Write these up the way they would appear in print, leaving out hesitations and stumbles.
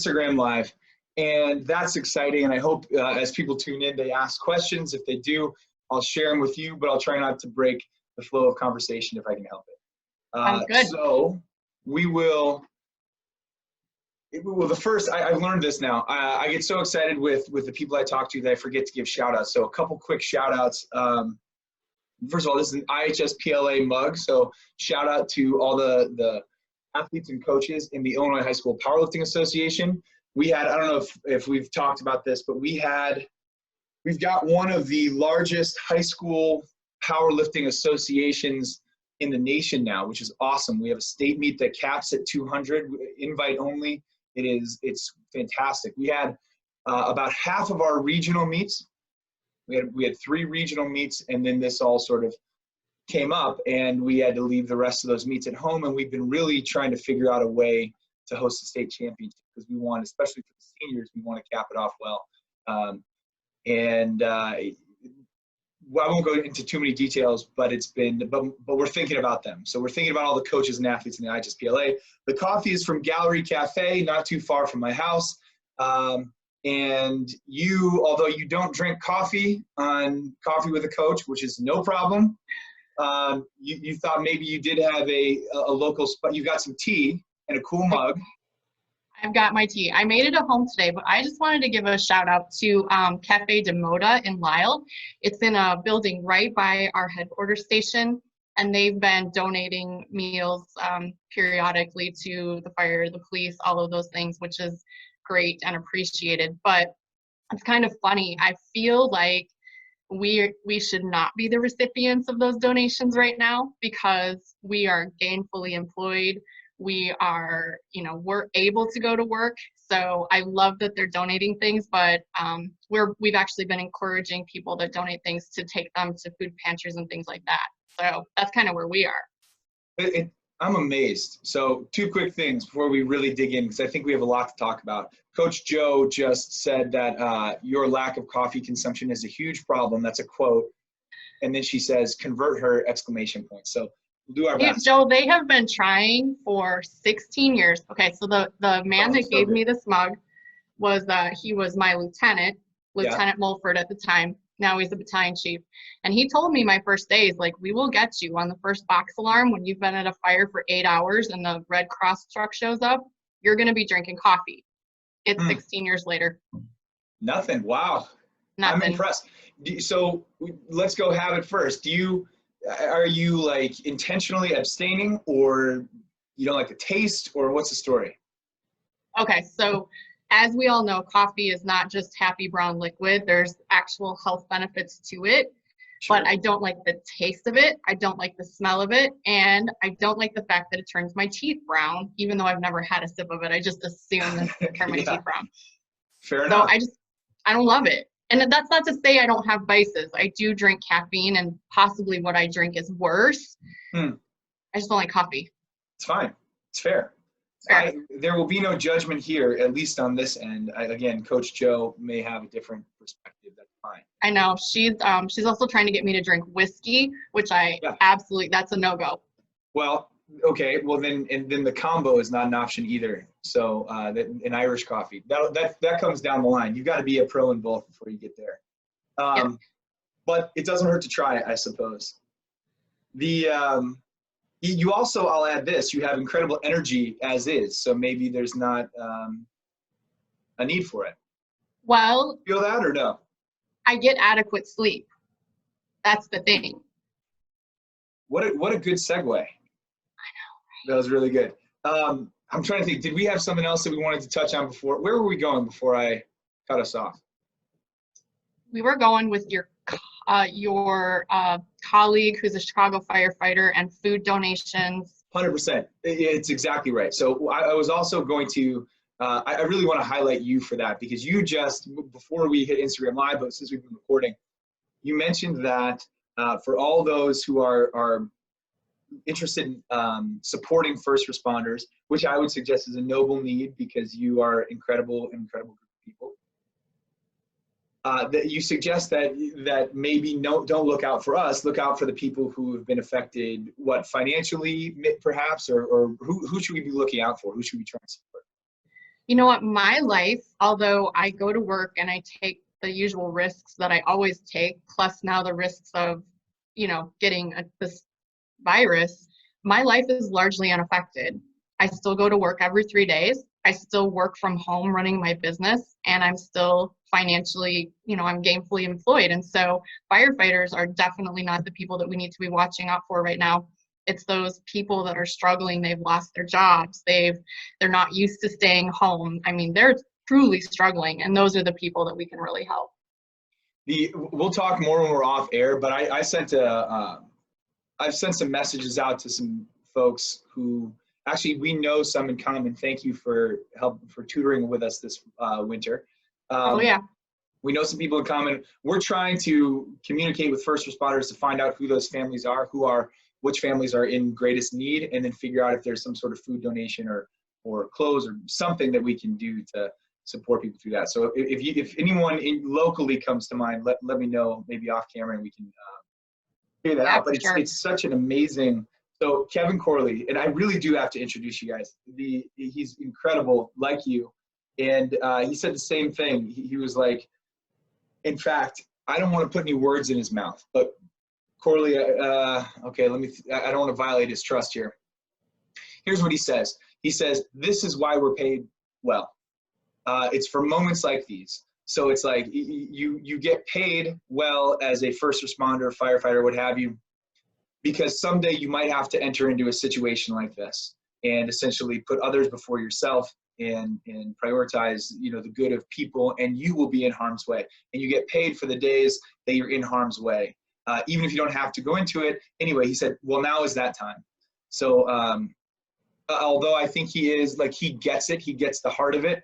Instagram Live, and that's exciting. And I hope as people tune in, they ask questions. If they do, I'll share them with you, but I'll try not to break the flow of conversation if I can help it. Sounds good. So we will. Well, the first, I learned this now. I get so excited with the people I talk to that I forget to give shout outs. So a couple quick shout outs. First of all, this is an IHSPLA mug. So shout out to all the athletes and coaches in the Illinois High School Powerlifting Association. We had, I don't know if we've talked about this, but we've got one of the largest high school powerlifting associations in the nation now, which is awesome. We have a state meet that caps at 200, invite only. It's fantastic. We had about half of our regional meets. We had 3 regional meets, and then this all sort of came up, and we had to leave the rest of those meets at home. And we've been really trying to figure out a way to host a state championship because we want, especially for the seniors, we want to cap it off well. Well, I won't go into too many details, but but we're thinking about them. So we're thinking about all the coaches and athletes in the IHSPLA. The coffee is from Gallery Cafe, not too far from my house. And you, although you don't drink coffee on Coffee with a Coach, which is no problem, you thought maybe you did have a local spot. You've got some tea and a cool mug. I've got my tea. I made it at home today, but I just wanted to give a shout out to Cafe de Moda in Lisle. It's in a building right by our headquarters station, and they've been donating meals periodically to the fire, the police, all of those things, which is great and appreciated. But it's kind of funny. I feel like we should not be the recipients of those donations right now because we are gainfully employed. We are, we're able to go to work. So I love that they're donating things, but we've actually been encouraging people that donate things to take them to food pantries and things like that. So that's kind of where we are. I'm amazed. So 2 quick things before we really dig in, because I think we have a lot to talk about. Coach Joe just said that your lack of coffee consumption is a huge problem. That's a quote. And then she says, convert her, exclamation point. So we'll do our best. Joe, they have been trying for 16 years. Okay, so the man that gave me this mug was, he was my Lieutenant Mulford at the time. Now he's the battalion chief. And he told me my first day, like, we will get you on the first box alarm when you've been at a fire for 8 hours and the Red Cross truck shows up, you're going to be drinking coffee. It's 16 years later. Nothing. Wow. Nothing. I'm impressed. So let's go have it first. Are you like intentionally abstaining, or you don't like the taste, or what's the story? Okay, so as we all know, coffee is not just happy brown liquid. There's actual health benefits to it, sure. But I don't like the taste of it. I don't like the smell of it. And I don't like the fact that it turns my teeth brown, even though I've never had a sip of it. I just assume that it turns my teeth brown. Fair enough. So I don't love it. And that's not to say I don't have vices. I do drink caffeine, and possibly what I drink is worse. I just don't like coffee. It's fine. It's fair. There will be no judgment here, at least on this end. Again, Coach Joe may have a different perspective. That's fine. I know. She's also trying to get me to drink whiskey, which absolutely, that's a no-go. Well, okay. Well, then the combo is not an option either. So an Irish coffee, that comes down the line. You've got to be a pro in both before you get there. But it doesn't hurt to try, I suppose. You also, I'll add this, you have incredible energy as is, so maybe there's not a need for it. Well, you feel that or no? I get adequate sleep. That's the thing. What a good segue. I know. Right? That was really good. I'm trying to think, did we have something else that we wanted to touch on before? Where were we going before I cut us off? We were going with your colleague who's a Chicago firefighter and food donations. 100%. It's exactly right. So I was also going to, I really want to highlight you for that, because you just, before we hit Instagram Live, but since we've been recording, you mentioned that for all those who are interested in supporting first responders, which I would suggest is a noble need because you are incredible group of people. That you suggest that maybe don't look out for us, look out for the people who have been affected, financially perhaps, or who should we be looking out for? Who should we try and support? You know what, my life, although I go to work and I take the usual risks that I always take, plus now the risks of, getting this virus, my life is largely unaffected. I still go to work every 3 days. I still work from home running my business, and I'm still financially, I'm gainfully employed. And so firefighters are definitely not the people that we need to be watching out for right now. It's those people that are struggling. They've lost their jobs. They're not used to staying home. I mean, they're truly struggling, and those are the people that we can really help. We'll talk more when we're off air, but I've sent some messages out to some folks who actually we know some in common. Thank you for tutoring with us this winter. Oh yeah. We know some people in common. We're trying to communicate with first responders to find out who those families are, which families are in greatest need, and then figure out if there's some sort of food donation or clothes or something that we can do to support people through that. So if anyone locally comes to mind, let me know, maybe off camera, and we can figure that out. But it's such an amazing. So Kevin Corley, and I really do have to introduce you guys. He's incredible, like you, and he said the same thing. He was like, in fact, I don't want to put any words in his mouth, but Corley, okay, I don't want to violate his trust here. Here's what he says. He says, this is why we're paid well. It's for moments like these. So it's like you get paid well as a first responder, firefighter, what have you, because someday you might have to enter into a situation like this and essentially put others before yourself and prioritize, the good of people, and you will be in harm's way. And you get paid for the days that you're in harm's way, even if you don't have to go into it. Anyway, he said, well, now is that time. So although I think he gets it, he gets the heart of it.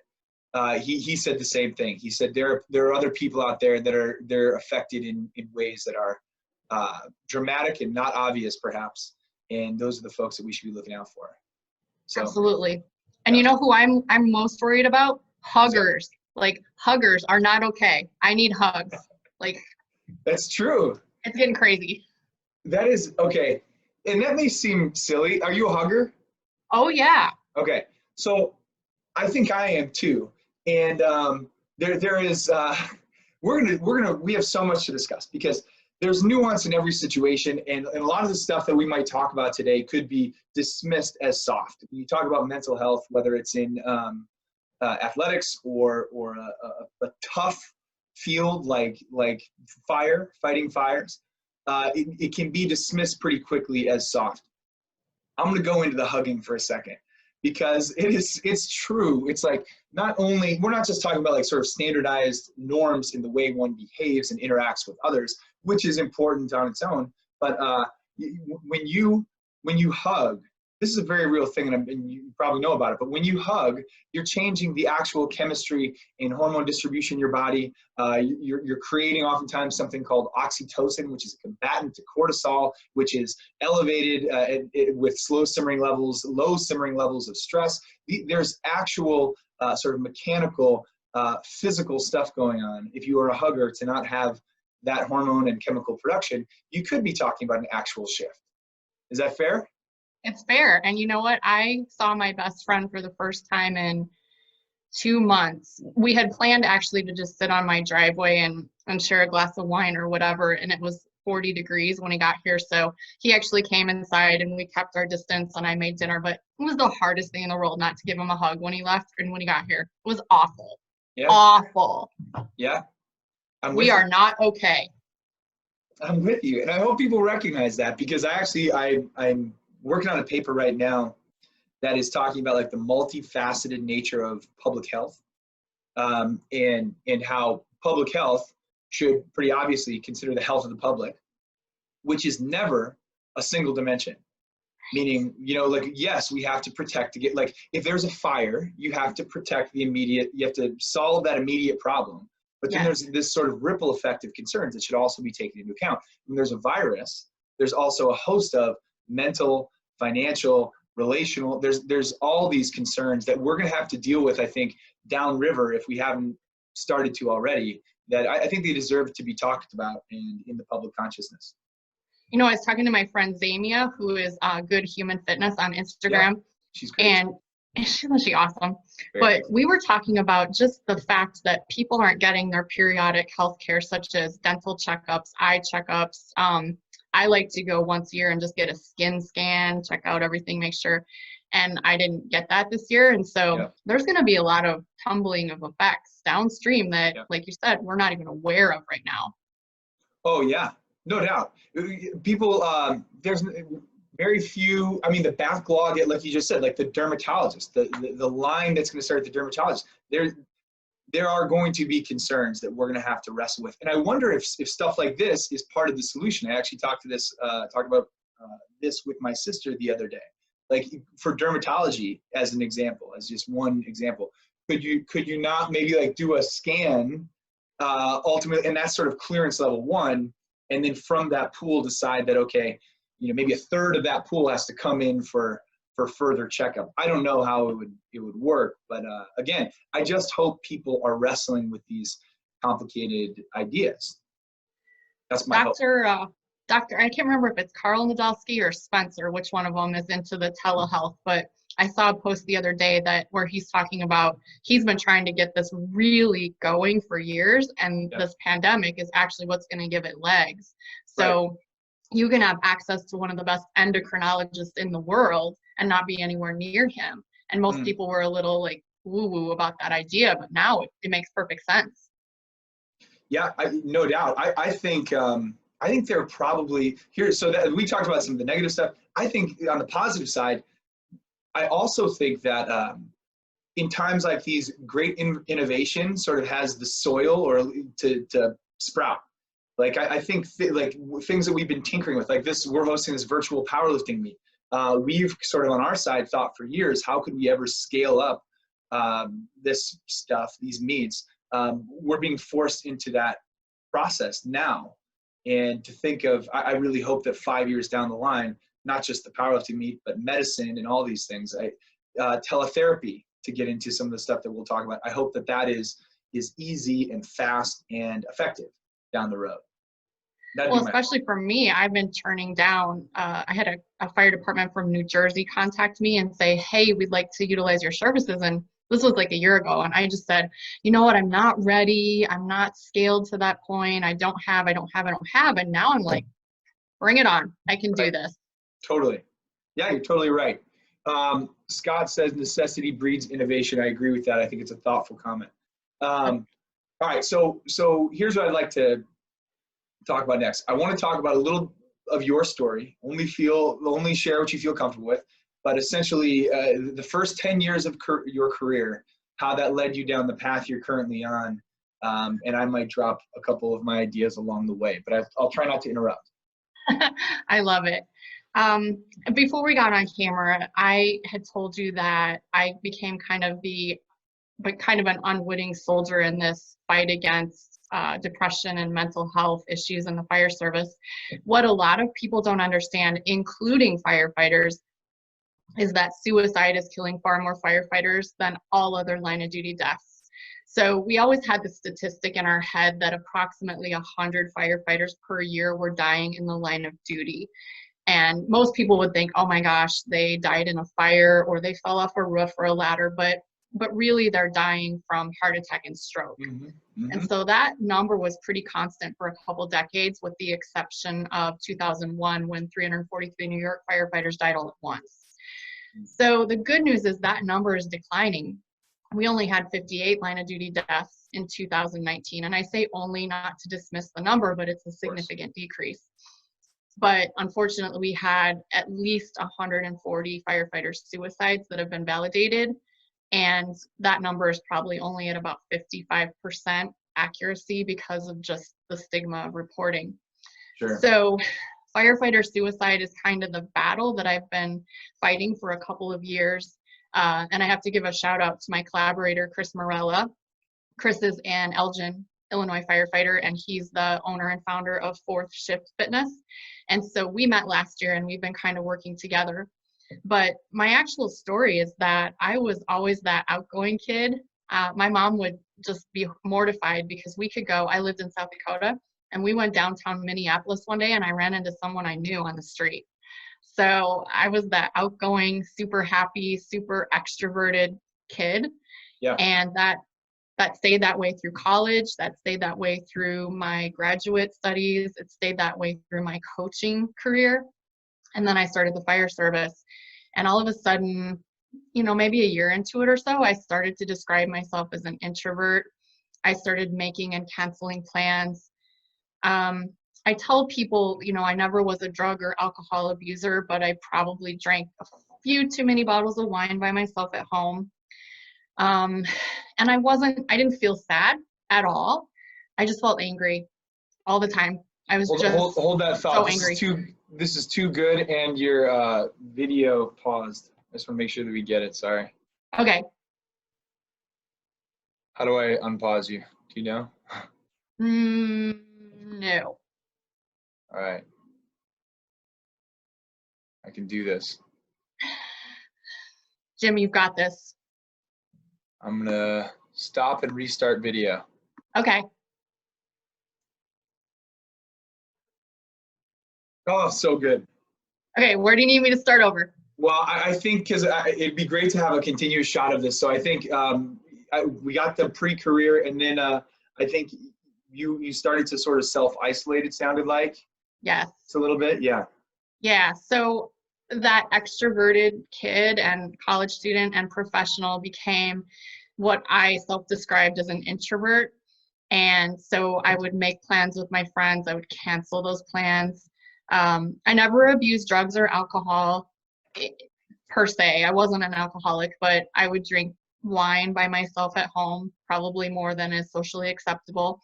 He said the same thing. He said there are other people out there that they're affected in ways that are dramatic and not obvious, perhaps. And those are the folks that we should be looking out for. So, absolutely. And you know who I'm most worried about? Huggers. Like, huggers are not okay. I need hugs. Like, that's true. It's getting crazy. That is okay. And that may seem silly. Are you a hugger? Oh yeah. Okay. So I think I am too. And there is we have so much to discuss because there's nuance in every situation, and a lot of the stuff that we might talk about today could be dismissed as soft. When you talk about mental health, whether it's in athletics or a tough field like fighting fires, it can be dismissed pretty quickly as soft. I'm going to go into the hugging for a second, because it's true. It's like, we're not just talking about like sort of standardized norms in the way one behaves and interacts with others, which is important on its own. But when you hug, this is a very real thing, and you probably know about it, but when you hug, you're changing the actual chemistry and hormone distribution in your body. You're creating oftentimes something called oxytocin, which is a combatant to cortisol, which is elevated with low simmering levels of stress. There's actual sort of mechanical, physical stuff going on. If you are a hugger, to not have that hormone and chemical production, you could be talking about an actual shift. Is that fair? It's fair. And you know what? I saw my best friend for the first time in 2 months. We had planned actually to just sit on my driveway and share a glass of wine or whatever. And it was 40 degrees when he got here. So he actually came inside and we kept our distance and I made dinner. But it was the hardest thing in the world not to give him a hug when he left and when he got here. It was awful. Yeah. Awful. Yeah. We are not okay. I'm with you. And I hope people recognize that, because I'm working on a paper right now that is talking about like the multifaceted nature of public health, and how public health should pretty obviously consider the health of the public, which is never a single dimension. Meaning, like, yes, we have to protect to get, like, if there's a fire, you have to protect you have to solve that immediate problem. But then there's this sort of ripple effect of concerns that should also be taken into account. When there's a virus, there's also a host of mental, financial, relational, there's all these concerns that we're going to have to deal with, I think, downriver, if we haven't started to already, that I think they deserve to be talked about in the public consciousness. I was talking to my friend Zamia, who is Good Human Fitness on Instagram. Yeah, she's great. And She's awesome. Very But we were talking about just the fact that people aren't getting their periodic health care, such as dental checkups, eye checkups. I like to go once a year and just get a skin scan, check out everything, make sure. And I didn't get that this year. And so Yeah. there's going to be a lot of tumbling of effects downstream that, Yeah. like you said, we're not even aware of right now. Oh yeah, no doubt. People, there's very few. I mean, the backlog, like you just said, like the dermatologist, the line that's going to start at the dermatologist. There are going to be concerns that we're going to have to wrestle with, and I wonder if stuff like this is part of the solution. I actually talked about this with my sister the other day. Like for dermatology, as an example, as just one example, could you not maybe like do a scan? Ultimately, and that's sort of clearance level 1, and then from that pool decide that, okay, maybe a third of that pool has to come in for further checkup. I don't know how it would work, but again, I just hope people are wrestling with these complicated ideas. That's my hope. Doctor, I can't remember if it's Carl Nadolsky or Spencer, which one of them is into the telehealth, but I saw a post the other day where he's talking about he's been trying to get this really going for years, and this pandemic is actually what's going to give it legs. So you can have access to one of the best endocrinologists in the world and not be anywhere near him. And most people were a little like woo-woo about that idea, but now it makes perfect sense. Yeah, no doubt. I think they're probably here. So that we talked about some of the negative stuff. I think on the positive side, I also think that in times like these, great innovation sort of has the soil or to sprout. Like I think like things that we've been tinkering with, like this, we're hosting this virtual powerlifting meet. We've sort of on our side thought for years, how could we ever scale up this stuff, these meets? We're being forced into that process now. And to think of, I really hope that 5 years down the line, not just the powerlifting meet, but medicine and all these things, teletherapy, to get into some of the stuff that we'll talk about. I hope that is easy and fast and effective down the road. Well, especially for me, I've been turning down, I had a fire department from New Jersey contact me and say, hey, we'd like to utilize your services. And this was like a year ago. And I just said, you know what, I'm not ready. I'm not scaled to that point. I don't have. And now I'm like, bring it on. I can do this. Totally. Yeah, you're totally right. Scott says necessity breeds innovation. I agree with that. I think it's a thoughtful comment. All right, so here's what I'd like to talk about next. I want to talk about a little of your story. Only share what you feel comfortable with, but essentially the first 10 years of your career, how that led you down the path you're currently on, and I might drop a couple of my ideas along the way, but I'll try not to interrupt. I love it. Before we got on camera, I had told you that I became kind of an unwitting soldier in this fight against depression and mental health issues in the fire service. What a lot of people don't understand, including firefighters, is that suicide is killing far more firefighters than all other line of duty deaths. So we always had the statistic in our head that approximately 100 firefighters per year were dying in the line of duty. And most people would think, oh my gosh, they died in a fire or they fell off a roof or a ladder, but really they're dying from heart attack and stroke. And so that number was pretty constant for a couple decades, with the exception of 2001, when 343 New York firefighters died all at once. So the good news is that number is declining. We only had 58 line of duty deaths in 2019. And I say only not to dismiss the number, but it's a significant decrease. But unfortunately, we had at least 140 firefighter suicides that have been validated. And that number is probably only at about 55% accuracy because of just the stigma of reporting. Sure. So firefighter suicide is kind of the battle that I've been fighting for a couple of years. And I have to give a shout out to my collaborator, Chris Morella. Chris is an Elgin, Illinois firefighter, and he's the owner and founder of Fourth Shift Fitness. And so we met last year and we've been kind of working together. But my actual story is that I was always that outgoing kid. My mom would just be mortified because we could go, I lived in South Dakota, and we went downtown Minneapolis one day and I ran into someone I knew on the street. So I was that outgoing, super happy, super extroverted kid. Yeah. And that stayed that way through college, that stayed that way through my graduate studies, it stayed that way through my coaching career. And then I started the fire service. And all of a sudden, you know, maybe a year into it or so, I started to describe myself as an introvert. I started making and canceling plans. I tell people, you know, I never was a drug or alcohol abuser, but I probably drank a few too many bottles of wine by myself at home. And I didn't feel sad at all. I just felt angry all the time. I was Hold that thought. so angry. This is too good, and your video paused. I just want to make sure that we get it. Sorry. Okay. How do I unpause you? Do you know? No. All right. I can do this. Jim, you've got this. I'm gonna stop and restart video. Okay. Oh, so good. Okay, where do you need me to start over? Well, I think because it'd be great to have a continuous shot of this. So I think we got the pre-career, and then I think you started to sort of self-isolate, it sounded like. Yes. It's a little bit, yeah. Yeah, so that extroverted kid and college student and professional became what I self-described as an introvert. And so I would make plans with my friends. I would cancel those plans. I never abused drugs or alcohol per se. I wasn't an alcoholic, but I would drink wine by myself at home, probably more than is socially acceptable.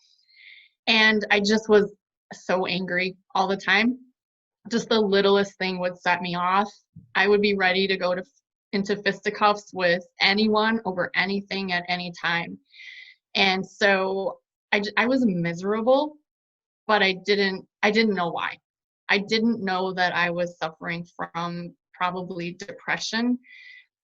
And I just was so angry all the time. Just the littlest thing would set me off. I would be ready to go into fisticuffs with anyone over anything at any time. And so I was miserable, but I didn't know why. I didn't know that I was suffering from probably depression,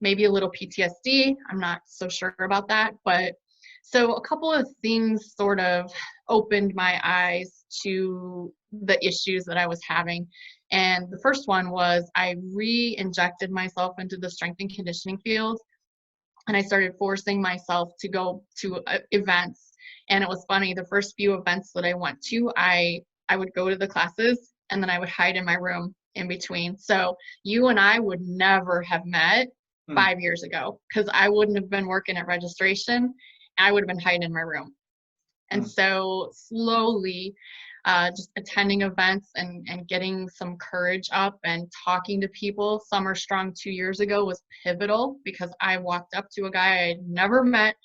maybe a little PTSD. I'm not so sure about that. But so a couple of things sort of opened my eyes to the issues that I was having. And the first one was I re-injected myself into the strength and conditioning field. And I started forcing myself to go to events. And it was funny, the first few events that I went to, I would go to the classes and then I would hide in my room in between. So you and I would never have met 5 years ago because I wouldn't have been working at registration. I would have been hiding in my room. And so slowly, just attending events and getting some courage up and talking to people. Summer Strong 2 years ago was pivotal because I walked up to a guy I had never met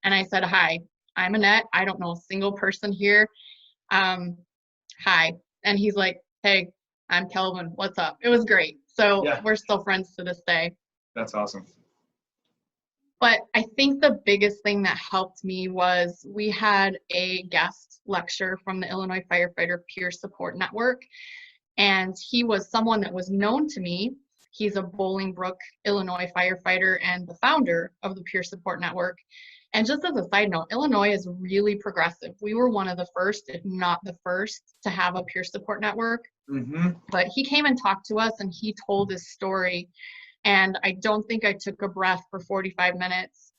and I said, "Hi, I'm Annette. I don't know a single person here. Hi." And he's like, "Hey, I'm Kelvin. What's up?" It was great. So yeah. We're still friends to this day. That's awesome. But I think the biggest thing that helped me was we had a guest lecture from the Illinois Firefighter Peer Support Network. And he was someone that was known to me. He's a Bolingbrook, Illinois firefighter and the founder of the Peer Support Network. And just as a side note, Illinois is really progressive. We were one of the first, if not the first, to have a peer support network. But he came and talked to us and he told his story. And I don't think I took a breath for 45 minutes.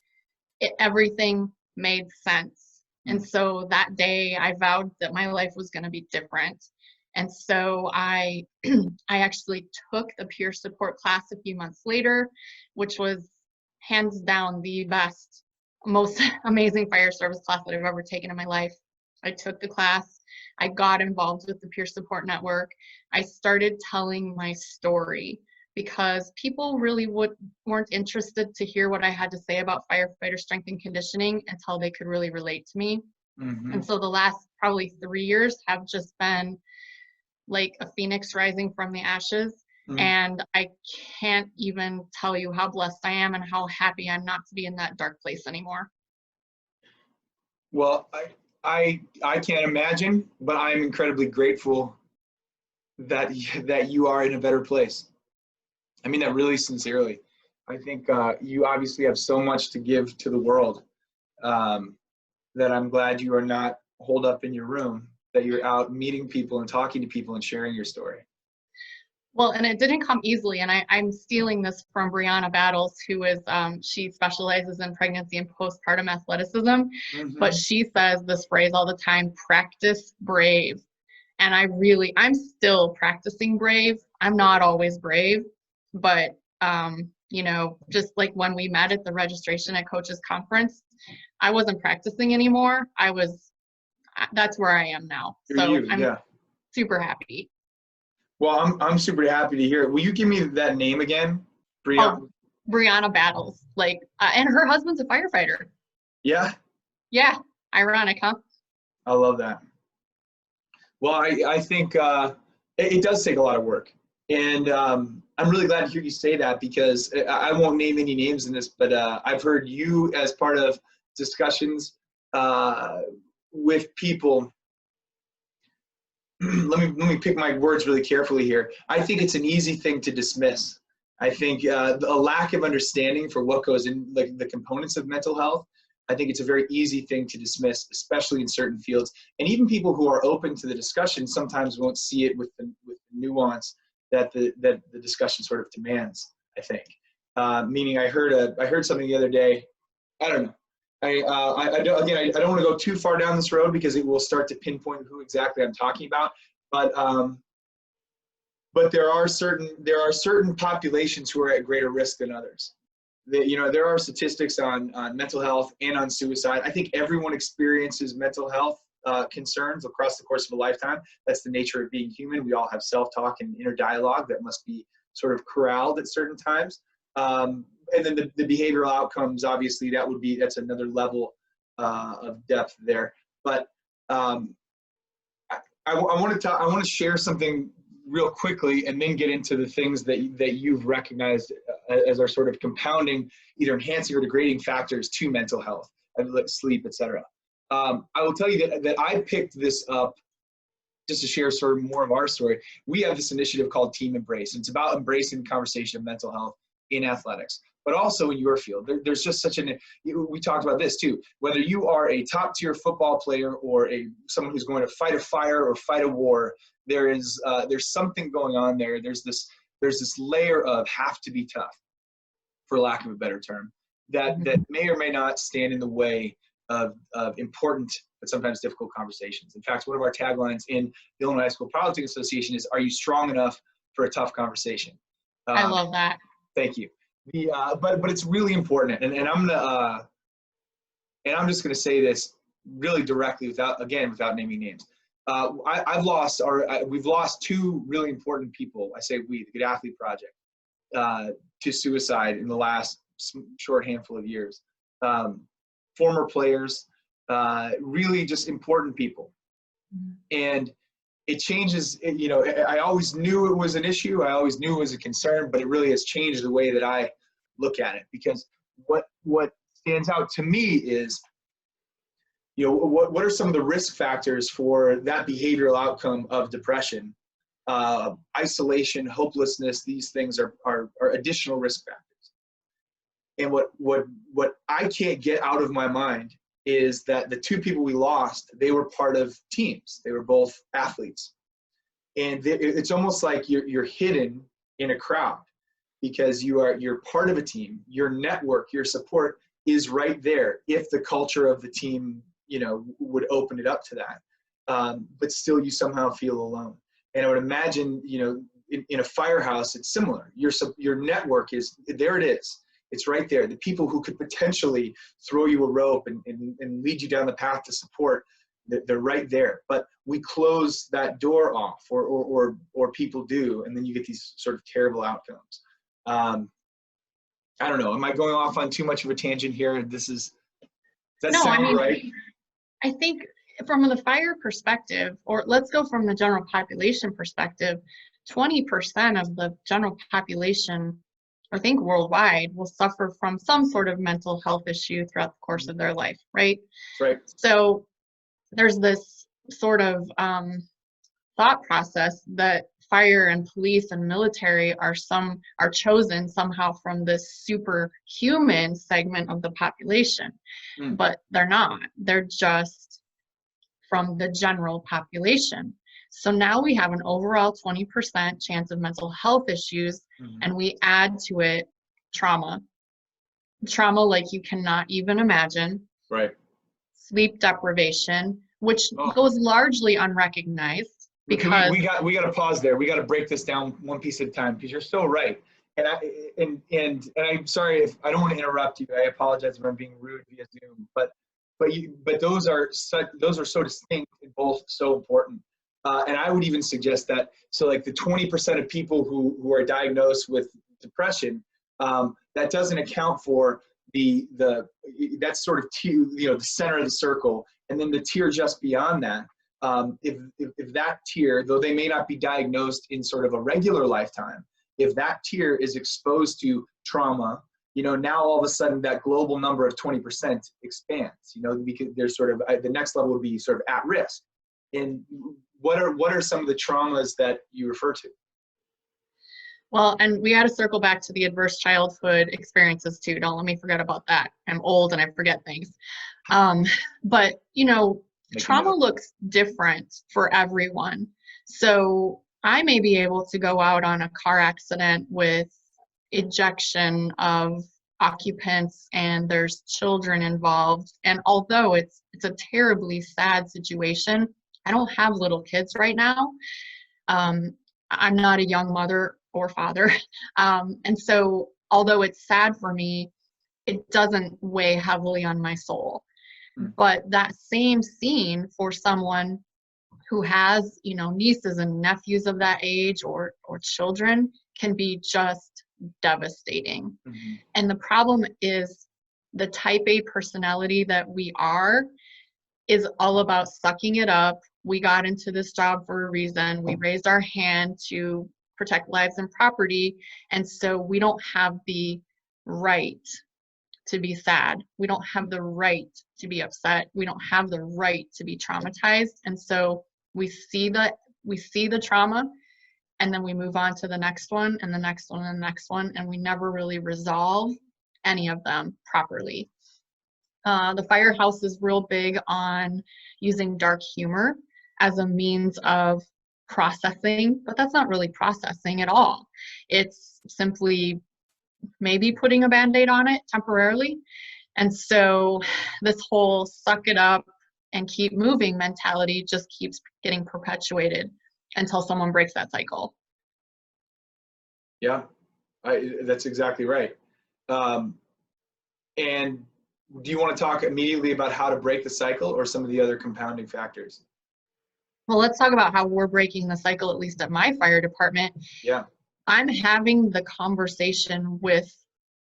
Everything made sense. And so that day I vowed that my life was going to be different. And so I actually took the peer support class a few months later, which was hands down the best, most amazing fire service class that I've ever taken in my life. I took the class. I got involved with the peer support network. I started telling my story because people really weren't interested to hear what I had to say about firefighter strength and conditioning until they could really relate to me. And so the last probably 3 years have just been like a phoenix rising from the ashes. And I can't even tell you how blessed I am and how happy I'm not to be in that dark place anymore. Well, I can't imagine, but I'm incredibly grateful that you are in a better place. I mean that really sincerely. I think you obviously have so much to give to the world that I'm glad you are not holed up in your room, that you're out meeting people and talking to people and sharing your story. Well, and it didn't come easily. And I'm stealing this from Brianna Battles, who is, she specializes in pregnancy and postpartum athleticism. But she says this phrase all the time, practice brave. And I'm still practicing brave. I'm not always brave, but, you know, just like when we met at the registration at coaches conference, I wasn't practicing anymore. That's where I am now. So I'm super happy. Well, I'm super happy to hear it. Will you give me that name again? Brianna? Oh, Brianna Battles. Like, and her husband's a firefighter. Yeah? Yeah. Ironic, huh? I love that. Well, I think it does take a lot of work. And I'm really glad to hear you say that, because I won't name any names in this, but I've heard you as part of discussions with people. Let me pick my words really carefully here. I think it's an easy thing to dismiss. I think a lack of understanding for what goes in, like the components of mental health, I think it's a very easy thing to dismiss, especially in certain fields. And even people who are open to the discussion sometimes won't see it with the nuance that the discussion sort of demands, I think. Meaning I heard something the other day. I don't know. I don't want to go too far down this road, because it will start to pinpoint who exactly I'm talking about. But there are certain populations who are at greater risk than others. There are statistics on mental health and on suicide. I think everyone experiences mental health concerns across the course of a lifetime. That's the nature of being human. We all have self-talk and inner dialogue that must be sort of corralled at certain times. And then the behavioral outcomes, obviously, that's another level of depth there. But I want to share something real quickly, and then get into the things that you've recognized as our sort of compounding, either enhancing or degrading factors to mental health, like sleep, etc. I will tell you that I picked this up just to share sort of more of our story. We have this initiative called Team Embrace. And it's about embracing the conversation of mental health in athletics, but also in your field. There's just we talked about this too, whether you are a top tier football player or someone who's going to fight a fire or fight a war, there's something going on there. There's this layer of have to be tough, for lack of a better term, that may or may not stand in the way of important but sometimes difficult conversations. In fact, one of our taglines in the Illinois High School Powerlifting Association is, "Are you strong enough for a tough conversation?" I love that. Thank you. But it's really important, and I'm just gonna say this really directly without naming names. We've lost two really important people. I say we, the Good Athlete Project, to suicide in the last short handful of years. Former players, really just important people, and it changes. I always knew it was an issue. I always knew it was a concern, but it really has changed the way that I look at it, because what stands out to me is, what are some of the risk factors for that behavioral outcome of depression? Isolation, hopelessness, these things are additional risk factors. And what I can't get out of my mind is that the two people we lost, they were part of teams. They were both athletes. And it's almost like you're hidden in a crowd, because you're part of a team. Your network, your support is right there if the culture of the team, would open it up to that. But still you somehow feel alone. And I would imagine, in a firehouse, it's similar. Your network is, there it is. It's right there. The people who could potentially throw you a rope and lead you down the path to support, they're right there. But we close that door off, or people do, and then you get these sort of terrible outcomes. I don't know. Am I going off on too much of a tangent here? Does that sound right? I think from the fire perspective, or let's go from the general population perspective, 20% of the general population, I think worldwide, will suffer from some sort of mental health issue throughout the course of their life, right? Right. So there's this sort of thought process that fire and police and military are chosen somehow from this superhuman segment of the population, but they're not. They're just from the general population. So now we have an overall 20% chance of mental health issues, and we add to it trauma. Trauma like you cannot even imagine. Right. Sleep deprivation, which goes largely unrecognized because we got to pause there. We got to break this down one piece at a time, because you're so right. And I'm sorry if I don't want to interrupt you. I apologize if I'm being rude via Zoom, but those are so distinct and both so important. And I would even suggest that, so like the 20% of people who are diagnosed with depression, that doesn't account for that's sort of the center of the circle, and then the tier just beyond that. If that tier, though they may not be diagnosed in sort of a regular lifetime, if that tier is exposed to trauma, now all of a sudden that global number of 20% expands, because there's sort of, the next level would be sort of at risk. And what are some of the traumas that you refer to? Well, and we got to circle back to the adverse childhood experiences too. Don't let me forget about that. I'm old and I forget things. But, trauma looks different for everyone. So I may be able to go out on a car accident with ejection of occupants and there's children involved. And although it's a terribly sad situation, I don't have little kids right now. I'm not a young mother or father. And so although it's sad for me, it doesn't weigh heavily on my soul. But that same scene for someone who has, nieces and nephews of that age or children can be just devastating. And the problem is the type A personality that we are is all about sucking it up. We got into this job for a reason. We raised our hand to protect lives and property. And so we don't have the right to be sad. We don't have the right to be upset. We don't have the right to be traumatized. And so we see the trauma, and then we move on to the next one and the next one and the next one, and we never really resolve any of them properly. The Firehouse is real big on using dark humor as a means of processing, but that's not really processing at all. It's simply maybe putting a Band-Aid on it temporarily. And so this whole suck it up and keep moving mentality just keeps getting perpetuated until someone breaks that cycle. Yeah, that's exactly right. And do you want to talk immediately about how to break the cycle or some of the other compounding factors? Well, let's talk about how we're breaking the cycle, at least at my fire department. Yeah. I'm having the conversation with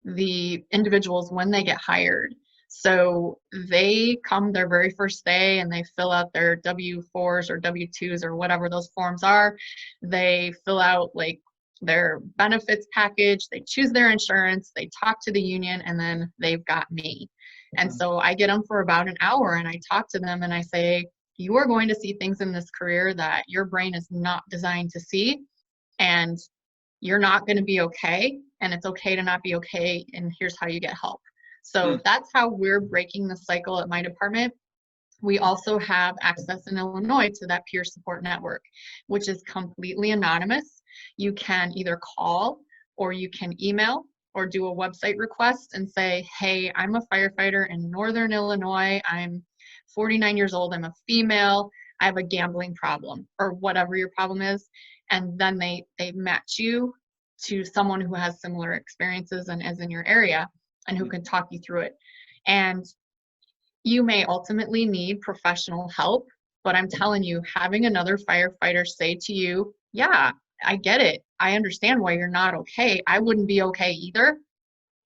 the individuals when they get hired. So they come their very first day and they fill out their W-4s or W-2s or whatever those forms are. They fill out like their benefits package, they choose their insurance, they talk to the union, and then they've got me. And so I get them for about an hour and I talk to them and I say, you are going to see things in this career that your brain is not designed to see, and you're not going to be okay, and it's okay to not be okay, and here's how you get help. So that's how we're breaking the cycle at my department. We also have access in Illinois to that peer support network, which is completely anonymous. You can either call or you can email or do a website request and say, hey, I'm a firefighter in Northern Illinois. I'm 49 years old. I'm a female. I have a gambling problem, or whatever your problem is. And then they match you to someone who has similar experiences and is in your area and who can talk you through it. And you may ultimately need professional help, but I'm telling you, having another firefighter say to you, yeah, I get it. I understand why you're not okay. I wouldn't be okay either,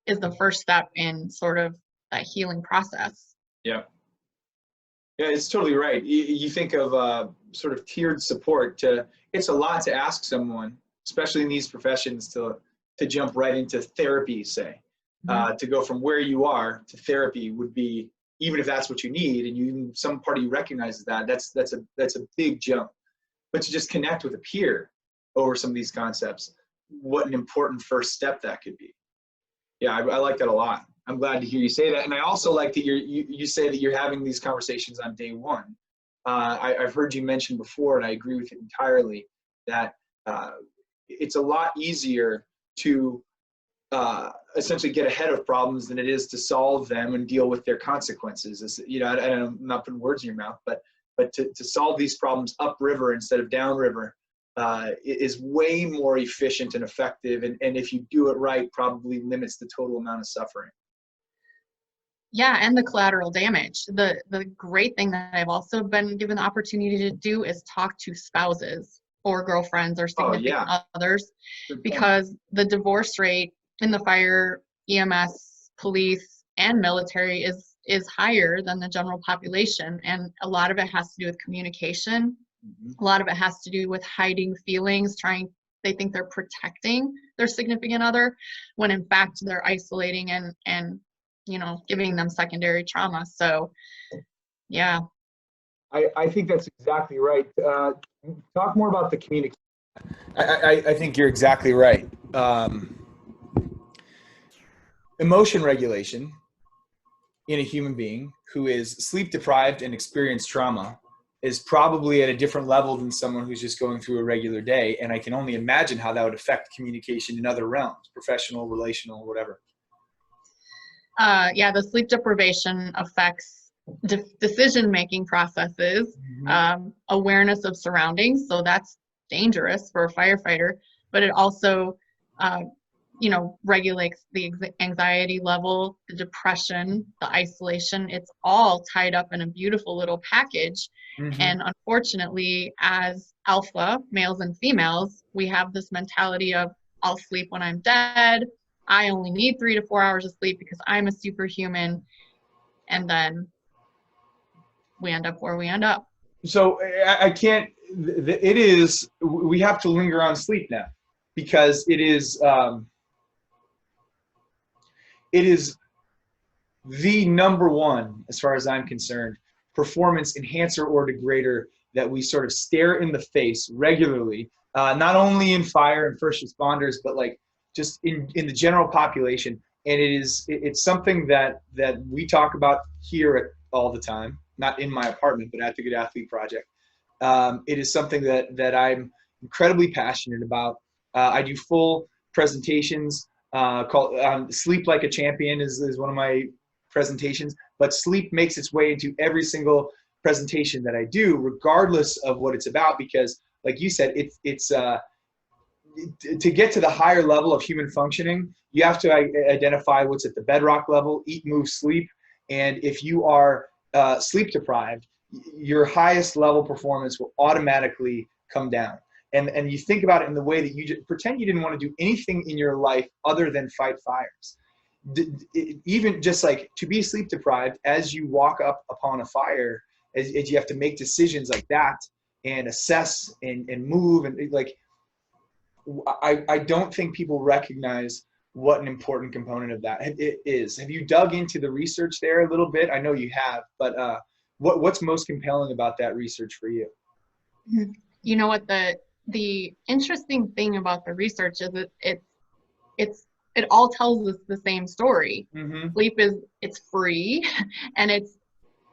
is the first step in sort of that healing process. Yeah. Yeah, it's totally right. You think of sort of tiered support. It's a lot to ask someone, especially in these professions, to jump right into therapy, say. To go from where you are to therapy would be, even if that's what you need, and some party recognizes that, that's a big jump. But to just connect with a peer over some of these concepts, what an important first step that could be. Yeah, I like that a lot. I'm glad to hear you say that, and I also like that you say that you're having these conversations on day one. I've heard you mention before, and I agree with it entirely, that it's a lot easier to essentially get ahead of problems than it is to solve them and deal with their consequences. I'm not putting words in your mouth, but to solve these problems upriver instead of downriver is way more efficient and effective, and if you do it right, probably limits the total amount of suffering. Yeah, and the collateral damage. The great thing that I've also been given the opportunity to do is talk to spouses or girlfriends or significant others, because the divorce rate in the fire, EMS, police, and military is higher than the general population, and a lot of it has to do with communication. A lot of it has to do with hiding feelings, they think they're protecting their significant other, when in fact they're isolating and giving them secondary trauma. So, yeah. I think that's exactly right. Talk more about the communication. I think you're exactly right. Emotion regulation in a human being who is sleep deprived and experienced trauma is probably at a different level than someone who's just going through a regular day. And I can only imagine how that would affect communication in other realms, professional, relational, whatever. The sleep deprivation affects decision-making processes, awareness of surroundings. So that's dangerous for a firefighter, but it also, regulates the anxiety level, the depression, the isolation. It's all tied up in a beautiful little package. And unfortunately, as alpha males and females, we have this mentality of, I'll sleep when I'm dead. I only need 3 to 4 hours of sleep because I'm a superhuman. And then we end up where we end up. So we have to linger on sleep now, because it is the number one, as far as I'm concerned, performance enhancer or degrader that we sort of stare in the face regularly, not only in fire and first responders, but like just in the general population. And it's something that we talk about here all the time, not in my apartment, but at the Good Athlete Project. It is something that I'm incredibly passionate about. I do full presentations called Sleep Like a Champion is one of my presentations, but sleep makes its way into every single presentation that I do, regardless of what it's about, because like you said, it's to get to the higher level of human functioning, you have to identify what's at the bedrock level: eat, move, sleep. And if you are sleep deprived, your highest level performance will automatically come down. And you think about it in the way that you just pretend you didn't want to do anything in your life other than fight fires. Even just like to be sleep deprived as you walk up upon a fire, as you have to make decisions like that and assess and move, and like, I don't think people recognize what an important component of that it is. Have you dug into the research there a little bit? I know you have, but what's most compelling about that research for you? You know what, the interesting thing about the research is it all tells us the same story. Sleep it's free, and it's,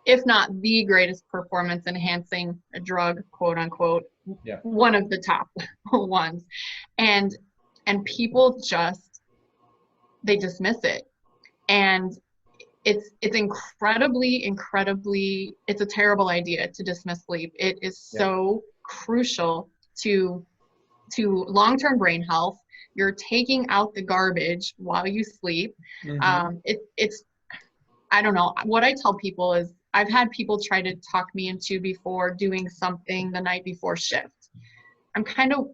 if not the greatest performance enhancing drug, quote unquote, one of the top ones. And people just, they dismiss it. And it's incredibly, it's a terrible idea to dismiss sleep. It is so crucial to long-term brain health. You're taking out the garbage while you sleep. It's I don't know. What I tell people is, I've had people try to talk me into before doing something the night before shift. I'm kind of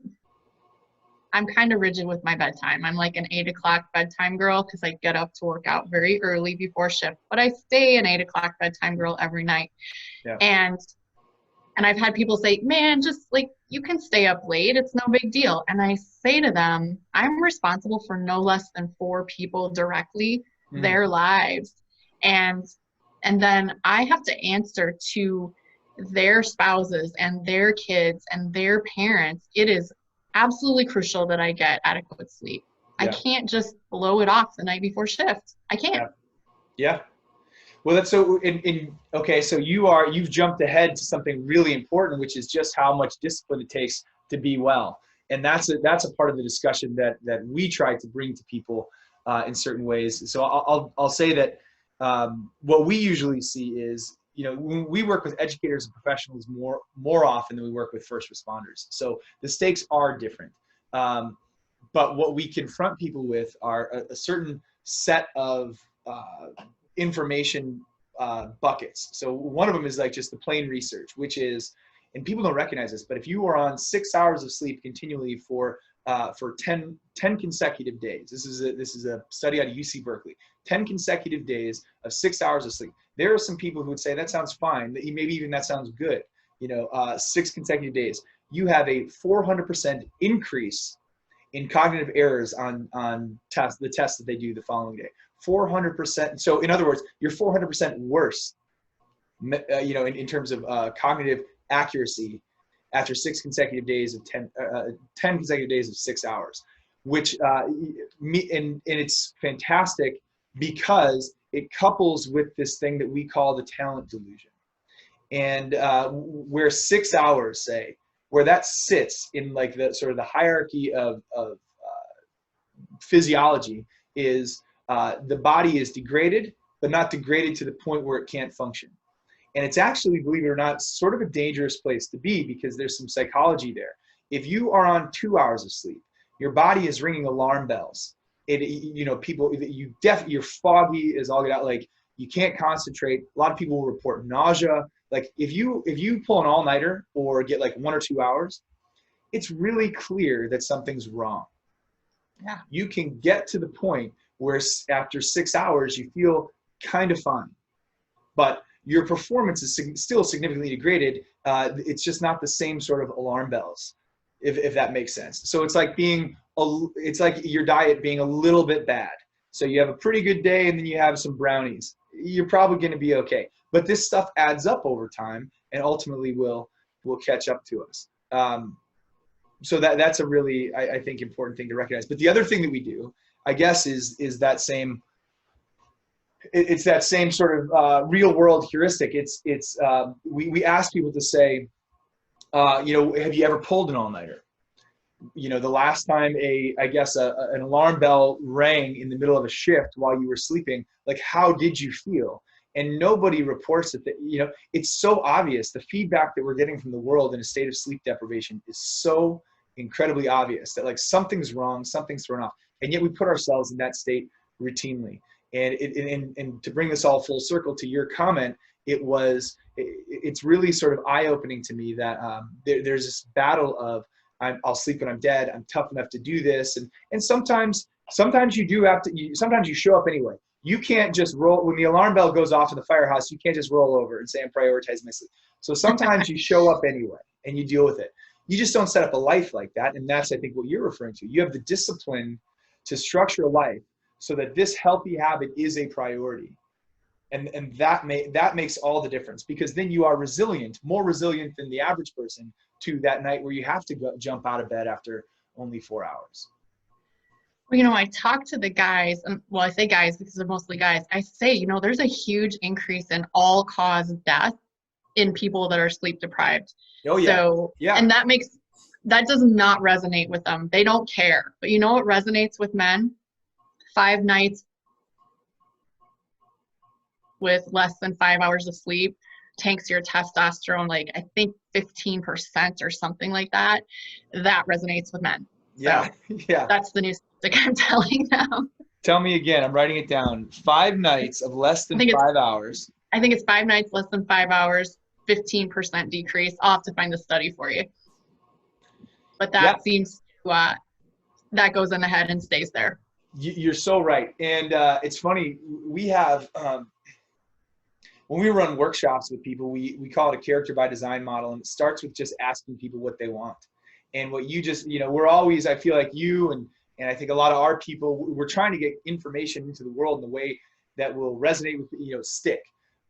rigid with my bedtime. I'm like an 8 o'clock bedtime girl because I get up to work out very early before shift, but I stay an 8 o'clock bedtime girl every night. And I've had people say, man, just like, you can stay up late. It's no big deal. And I say to them, I'm responsible for no less than 4 people directly, their lives. And then I have to answer to their spouses and their kids and their parents. It is absolutely crucial that I get adequate sleep. I can't just blow it off the night before shift. I can't. Well, that's so okay, so you've jumped ahead to something really important, which is just how much discipline it takes to be well. And that's a part of the discussion that we try to bring to people in certain ways. So I'll say that what we usually see is, when we work with educators and professionals more often than we work with first responders. So the stakes are different. But what we confront people with are a certain set of information buckets. So one of them is like just the plain research, which is, and people don't recognize this, but if you are on 6 hours of sleep continually for 10 consecutive days, this is a study out of UC Berkeley, 10 consecutive days of 6 hours of sleep. There are some people who would say that sounds fine, that maybe even that sounds good. 6 consecutive days, you have a 400% increase in cognitive errors on the tests that they do the following day. 400%. So in other words, you're 400% worse, in terms of cognitive accuracy after 6 consecutive days of 10 consecutive days of 6 hours, which and it's fantastic because it couples with this thing that we call the talent delusion. And where 6 hours, say, where that sits in like the sort of the hierarchy of physiology is the body is degraded, but not degraded to the point where it can't function. And it's actually, believe it or not, sort of a dangerous place to be because there's some psychology there. If you are on 2 hours of sleep, your body is ringing alarm bells. You're foggy as all get out. Like you can't concentrate. A lot of people will report nausea. Like if you pull an all-nighter or get like 1 or 2 hours, it's really clear that something's wrong. Yeah. You can get to the point where after 6 hours, you feel kind of fine, but your performance is still significantly degraded. It's just not the same sort of alarm bells, if that makes sense. So it's like it's like your diet being a little bit bad. So you have a pretty good day and then you have some brownies. You're probably going to be okay. But this stuff adds up over time and ultimately will catch up to us. So that's a really, I think, important thing to recognize. But the other thing that we do, I guess, is that same, it's that same sort of real world heuristic. We ask people to say, have you ever pulled an all-nighter? The last time an alarm bell rang in the middle of a shift while you were sleeping, like how did you feel? And nobody reports it. It's so obvious. The feedback that we're getting from the world in a state of sleep deprivation is so incredibly obvious that like something's wrong, something's thrown off, and yet we put ourselves in that state routinely. And to bring this all full circle to your comment, it's really sort of eye-opening to me that there's this battle of I'll sleep when I'm dead. I'm tough enough to do this, and sometimes you do have to. Sometimes you show up anyway. You can't just roll when the alarm bell goes off in the firehouse. You can't just roll over and say I'm prioritizing my sleep. So sometimes you show up anyway and you deal with it. You just don't set up a life like that, and that's I think what you're referring to. You have the discipline to structure a life so that this healthy habit is a priority, and that makes all the difference because then you are resilient, more resilient than the average person to that night where you have to jump out of bed after only 4 hours. Well, I talk to the guys, well, I say guys because they're mostly guys. I say, there's a huge increase in all-cause death in people that are sleep deprived. Oh yeah. So, yeah. And that does not resonate with them. They don't care. But what resonates with men? 5 nights with less than 5 hours of sleep tanks your testosterone, like I think 15% or something like that. That resonates with men. Yeah. So yeah. That's the new statistic I'm telling them. Tell me again, I'm writing it down. 5 nights of less than 5 hours. I think it's 5 nights, less than 5 hours, 15% decrease. I'll have to find the study for you. But that seems to, that goes in the head and stays there. You're so right. And it's funny, we have, when we run workshops with people, we call it a character by design model, and it starts with just asking people what they want. And what you just, we're always, I feel like you and I think a lot of our people, we're trying to get information into the world in a way that will resonate with, stick.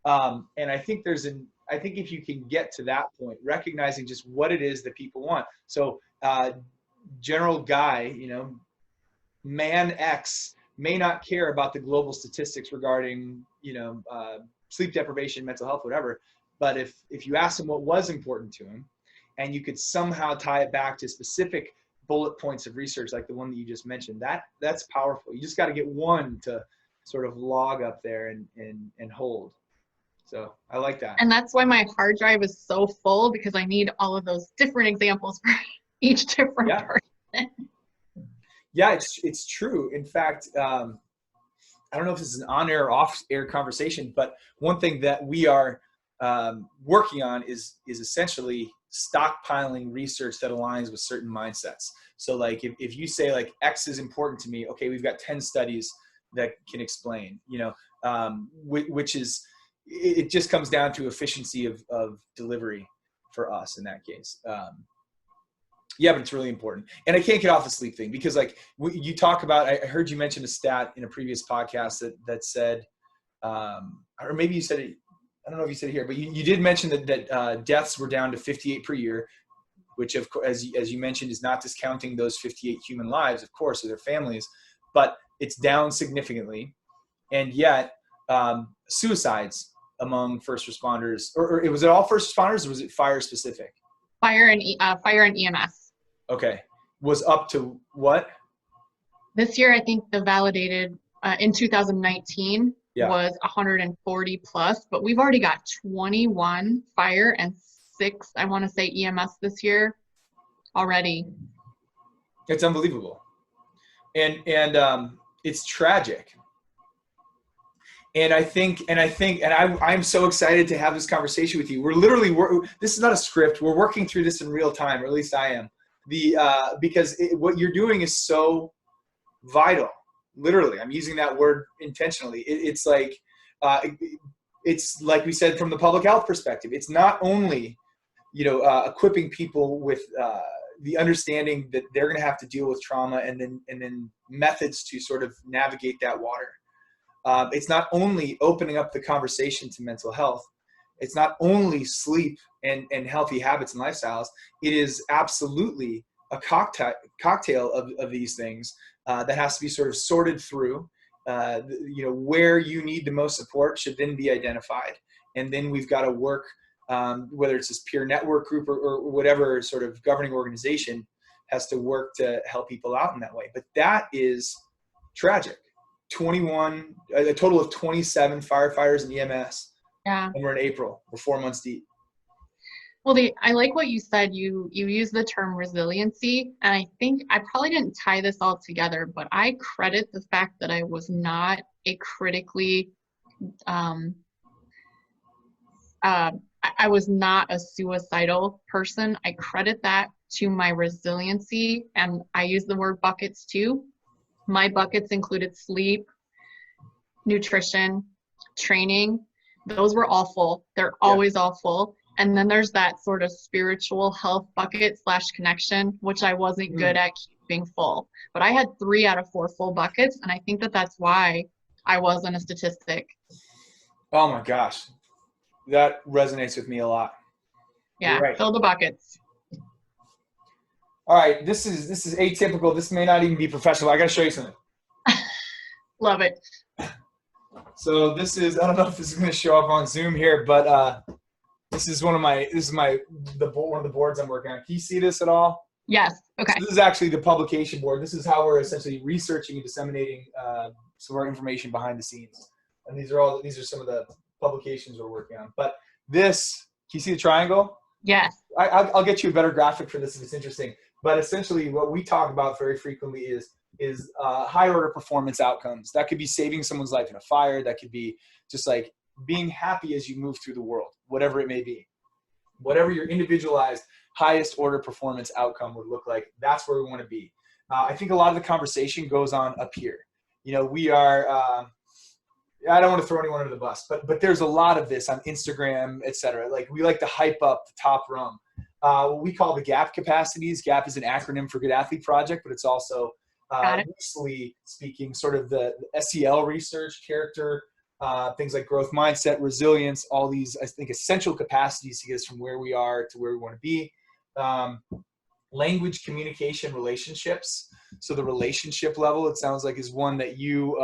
And I think I think if you can get to that point, recognizing just what it is that people want. So General Guy, man X may not care about the global statistics regarding, sleep deprivation, mental health, whatever. But if you ask them what was important to them, and you could somehow tie it back to specific bullet points of research, like the one that you just mentioned, that's powerful. You just got to get one to sort of log up there and hold. So I like that. And that's why my hard drive is so full, because I need all of those different examples for each different person. Yeah, it's true. In fact, I don't know if this is an on-air or off-air conversation, but one thing that we are working on is essentially stockpiling research that aligns with certain mindsets. So like if you say like X is important to me, okay, we've got 10 studies that can explain, which is, it just comes down to efficiency of delivery for us in that case. Yeah, but it's really important. And I can't get off the sleep thing, because like you talk about, I heard you mention a stat in a previous podcast that said, or maybe you said it, I don't know if you said it here, but you did mention that deaths were down to 58 per year, which of course, as you mentioned, is not discounting those 58 human lives, of course, or their families, but it's down significantly. And yet suicides among first responders, or was it all first responders, or was it fire specific? Fire and EMS. Okay. Was up to what? This year, I think the validated in 2019 was 140 plus, but we've already got 21 fire and 6, I want to say, EMS this year already. It's unbelievable. And it's tragic. And I'm so excited to have this conversation with you. This is not a script. We're working through this in real time, or at least I am. Because what you're doing is so vital. Literally, I'm using that word intentionally. It's like we said, from the public health perspective, it's not only, equipping people with the understanding that they're going to have to deal with trauma, and then methods to sort of navigate that water. It's not only opening up the conversation to mental health. It's not only sleep and healthy habits and lifestyles. It is absolutely a cocktail of these things that has to be sort of sorted through. Where you need the most support should then be identified. And then we've got to work, whether it's this peer network group or whatever sort of governing organization has to work to help people out in that way. But that is tragic. A total of 27 firefighters and EMS. Yeah. And we're in April. We're 4 months deep. Well, I like what you said. You use the term resiliency, and I think I probably didn't tie this all together, but I credit the fact that I was not a critically, I was not a suicidal person. I credit that to my resiliency, and I use the word buckets too. My buckets included sleep, nutrition, training. Those were all full. They're always all full. And then there's that sort of spiritual health bucket / connection, which I wasn't good at keeping full. But I had 3 out of 4 full buckets, and I think that's why I wasn't a statistic. Oh my gosh. That resonates with me a lot. Yeah, right. Fill the buckets. All right, this is atypical. This may not even be professional. I got to show you something. Love it. So this is, I don't know if this is going to show up on Zoom here, but this is one of the boards I'm working on. Can you see this at all? Yes. Okay. So this is actually the publication board. This is how we're essentially researching and disseminating some of our information behind the scenes. And these are some of the publications we're working on. But this, can you see the triangle? Yes. I'll get you a better graphic for this if it's interesting. But essentially what we talk about very frequently is high order performance outcomes. That could be saving someone's life in a fire. That could be just like being happy as you move through the world, whatever it may be. Whatever your individualized highest order performance outcome would look like, that's where we want to be. I think a lot of the conversation goes on up here. We are, I don't want to throw anyone under the bus, but there's a lot of this on Instagram, et cetera. Like we like to hype up the top rung. What we call the GAP capacities. GAP is an acronym for Good Athlete Project, but it's also loosely speaking sort of the SEL research, character, things like growth mindset, resilience, all these, I think, essential capacities to get us from where we are to where we want to be. Language, communication, relationships. So the relationship level, it sounds like, is one that you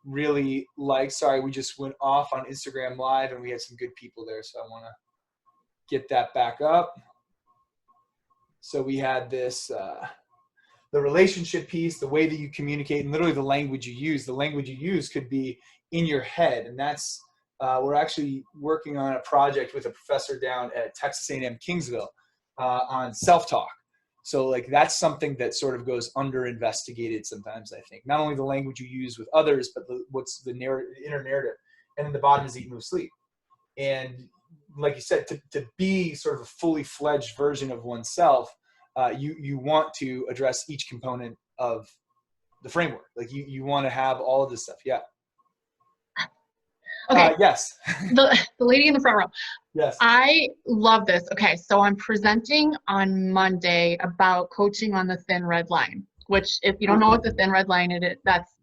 really like. Sorry, we just went off on Instagram Live and we had some good people there, so I want to get that back up. So we had this, the relationship piece, the way that you communicate, and literally the language you use. The language you use could be in your head, and that's, we're actually working on a project with a professor down at Texas A&M Kingsville on self-talk. So like that's something that sort of goes under investigated sometimes, I think. Not only the language you use with others, but what's the inner narrative. And then the bottom is eat, move, sleep. And like you said, to be sort of a fully fledged version of oneself, you want to address each component of the framework. Like you want to have all of this stuff. Yeah. Okay. Yes. The lady in the front row. Yes. I love this. Okay, so I'm presenting on Monday about coaching on the thin red line, which if you don't know what the thin red line is, that's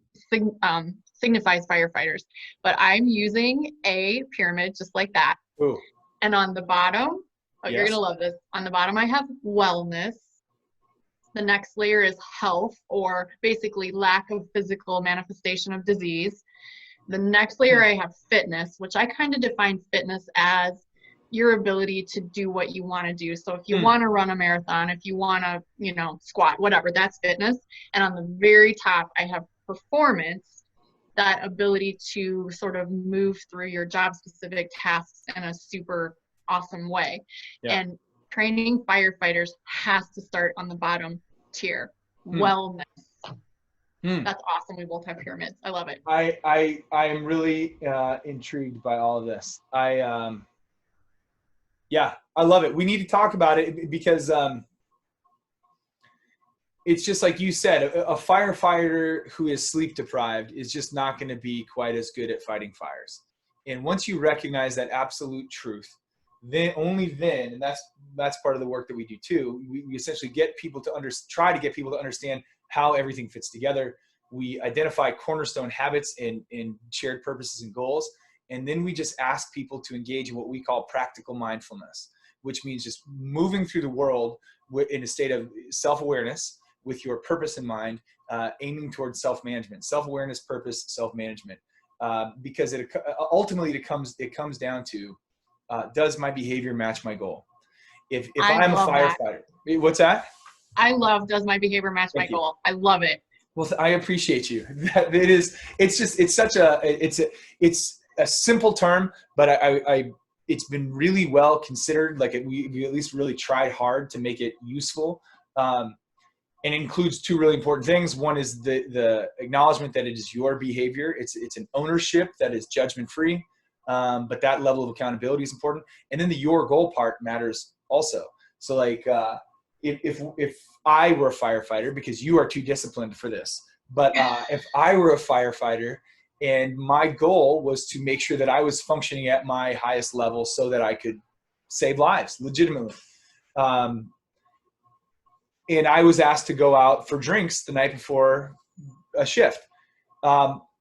signifies firefighters. But I'm using a pyramid just like that. Ooh. And on the bottom, Yes. You're gonna love this. On the bottom, I have wellness. The next layer is health, or basically lack of physical manifestation of disease. The next layer, I have fitness, which I kind of define fitness as your ability to do what you want to do. So if you want to run a marathon, if you want to, squat, whatever, that's fitness. And on the very top, I have performance, that ability to sort of move through your job specific tasks in a super awesome way. Yeah. And training firefighters has to start on the bottom tier, wellness. That's awesome. We both have pyramids. I love it. I am really intrigued by all of this. Yeah, I love it. We need to talk about it because it's just like you said, a firefighter who is sleep deprived is just not going to be quite as good at fighting fires. And once you recognize that absolute truth, then only then, and that's part of the work that we do too, we essentially get people to try to get people to understand how everything fits together. We identify cornerstone habits and shared purposes and goals. And then we just ask people to engage in what we call practical mindfulness, which means just moving through the world in a state of self-awareness with your purpose in mind, aiming towards self-management, self-awareness, purpose, self-management. Because ultimately it comes down to, does my behavior match my goal? If I'm a firefighter, what's that? I love, does my behavior match my goal? I love it. Well, I appreciate you. It's a simple term, but it's been really well considered. Like we at least really tried hard to make it useful, and includes two really important things. One is the acknowledgement that it is your behavior. It's an ownership that is judgment free, but that level of accountability is important. And then the your goal part matters also. So like if I were a firefighter, because you are too disciplined for this, but if I were a firefighter and my goal was to make sure that I was functioning at my highest level so that I could save lives legitimately, and I was asked to go out for drinks the night before a shift,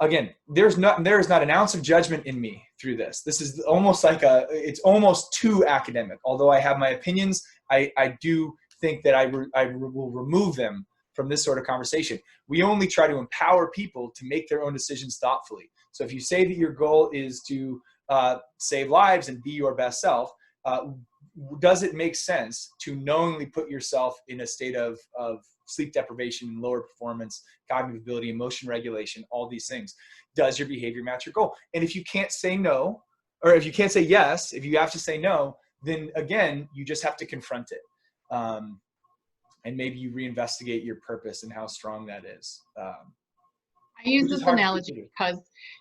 again, there is not an ounce of judgment in me through this. This is almost like it's almost too academic. Although I have my opinions, I do think that I will remove them from this sort of conversation. We only try to empower people to make their own decisions thoughtfully. So if you say that your goal is to save lives and be your best self, does it make sense to knowingly put yourself in a state of sleep deprivation, lower performance, cognitive ability, emotion regulation, all these things? Does your behavior match your goal? And if you can't say no, or if you can't say yes, if you have to say no, then again, you just have to confront it. And maybe you reinvestigate your purpose and how strong that is. I use this analogy because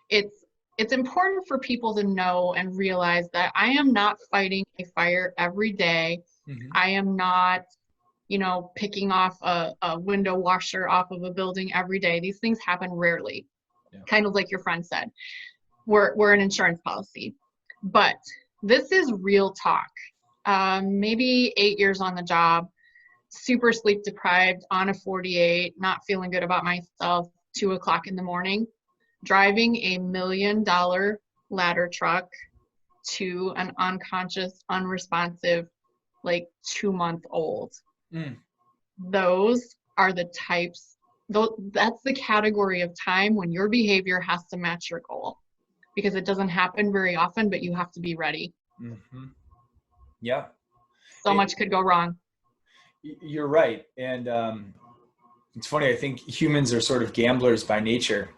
it's important for people to know and realize that I am not fighting a fire every day. Mm-hmm. I am not, picking off a window washer off of a building every day. These things happen rarely. Yeah. Kind of like your friend said, we're an insurance policy, but this is real talk. Maybe 8 years on the job, super sleep deprived, on a 48, not feeling good about myself, 2 o'clock in the morning, driving a $1 million ladder truck to an unconscious, unresponsive, 2-month-old. Those are the types that's the category of time when your behavior has to match your goal, because it doesn't happen very often, but you have to be ready. Mm-hmm. Yeah. So much could go wrong. You're right. And it's funny, I think humans are sort of gamblers by nature.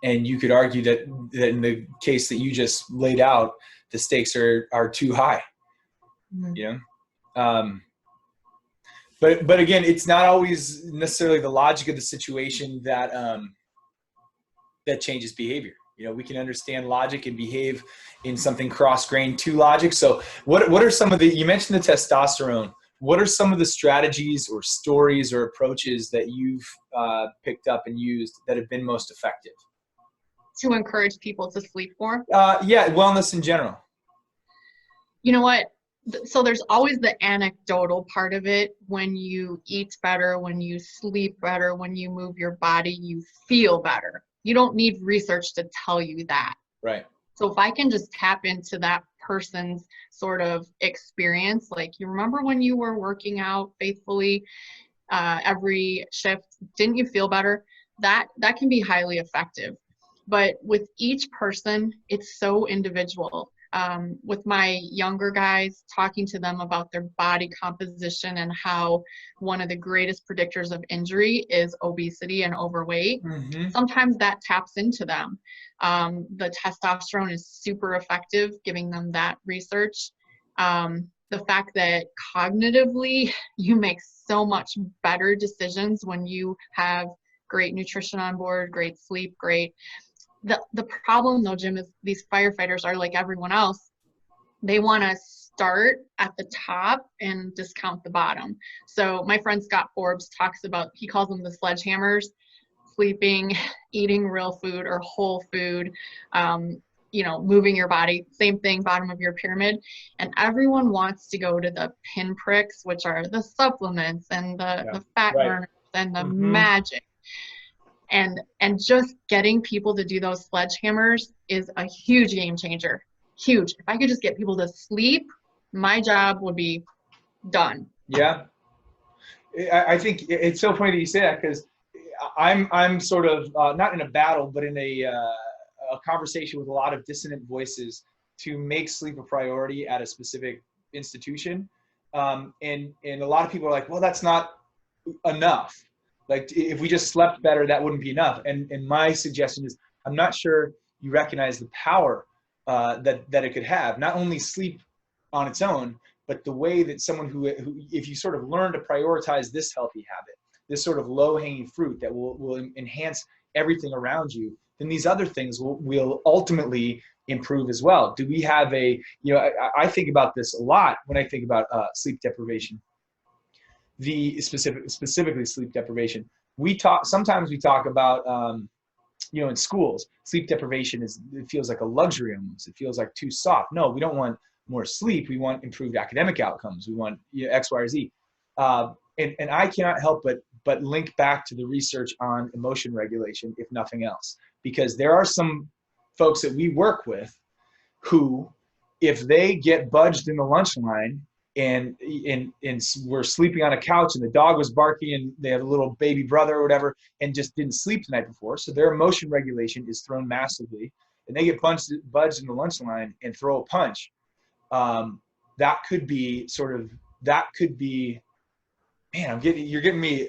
And you could argue that in the case that you just laid out, the stakes are too high. Mm-hmm. You know? But again, it's not always necessarily the logic of the situation that that changes behavior. You know, we can understand logic and behave in something cross-grained to logic. So what are some of you mentioned the testosterone. What are some of the strategies or stories or approaches that you've picked up and used that have been most effective? To encourage people to sleep more? Yeah, wellness in general. You know what? So there's always the anecdotal part of it. When you eat better, when you sleep better, when you move your body, you feel better. You don't need research to tell you that. Right. So if I can just tap into that person's sort of experience, like, you remember when you were working out faithfully every shift, didn't you feel better? That can be highly effective. But with each person, it's so individual. With my younger guys, talking to them about their body composition and how one of the greatest predictors of injury is obesity and overweight. Mm-hmm. Sometimes that taps into them. The testosterone is super effective, giving them that research. The fact that cognitively you make so much better decisions when you have great nutrition on board, great sleep, great. The problem though, Jim, is these firefighters are like everyone else. They want to start at the top and discount the bottom. So my friend Scott Forbes talks about, he calls them the sledgehammers: sleeping, eating real food or whole food, moving your body, same thing, bottom of your pyramid. And everyone wants to go to the pinpricks, which are the supplements and the fat burners and the magic. And just getting people to do those sledgehammers is a huge game changer. Huge. If I could just get people to sleep, my job would be done. Yeah. I think it's so funny that you say that, because I'm sort of not in a battle, but in a conversation with a lot of dissonant voices to make sleep a priority at a specific institution. And a lot of people are like, well, that's not enough. Like, if we just slept better, that wouldn't be enough. And my suggestion is, I'm not sure you recognize the power that it could have. Not only sleep on its own, but the way that someone who if you sort of learn to prioritize this healthy habit, this sort of low-hanging fruit that will enhance everything around you, then these other things will ultimately improve as well. Do we have I think about this a lot when I think about sleep deprivation. Specifically sleep deprivation. Sometimes we talk about, in schools, sleep deprivation it feels like a luxury almost. It feels like too soft. No, we don't want more sleep. We want improved academic outcomes. We want X, Y, or Z. And I cannot help but link back to the research on emotion regulation, if nothing else, because there are some folks that we work with who, if they get budged in the lunch line, and we're sleeping on a couch and the dog was barking and they had a little baby brother or whatever and just didn't sleep the night before, so their emotion regulation is thrown massively, and they get budged in the lunch line and throw a punch. That could be man, you're getting me.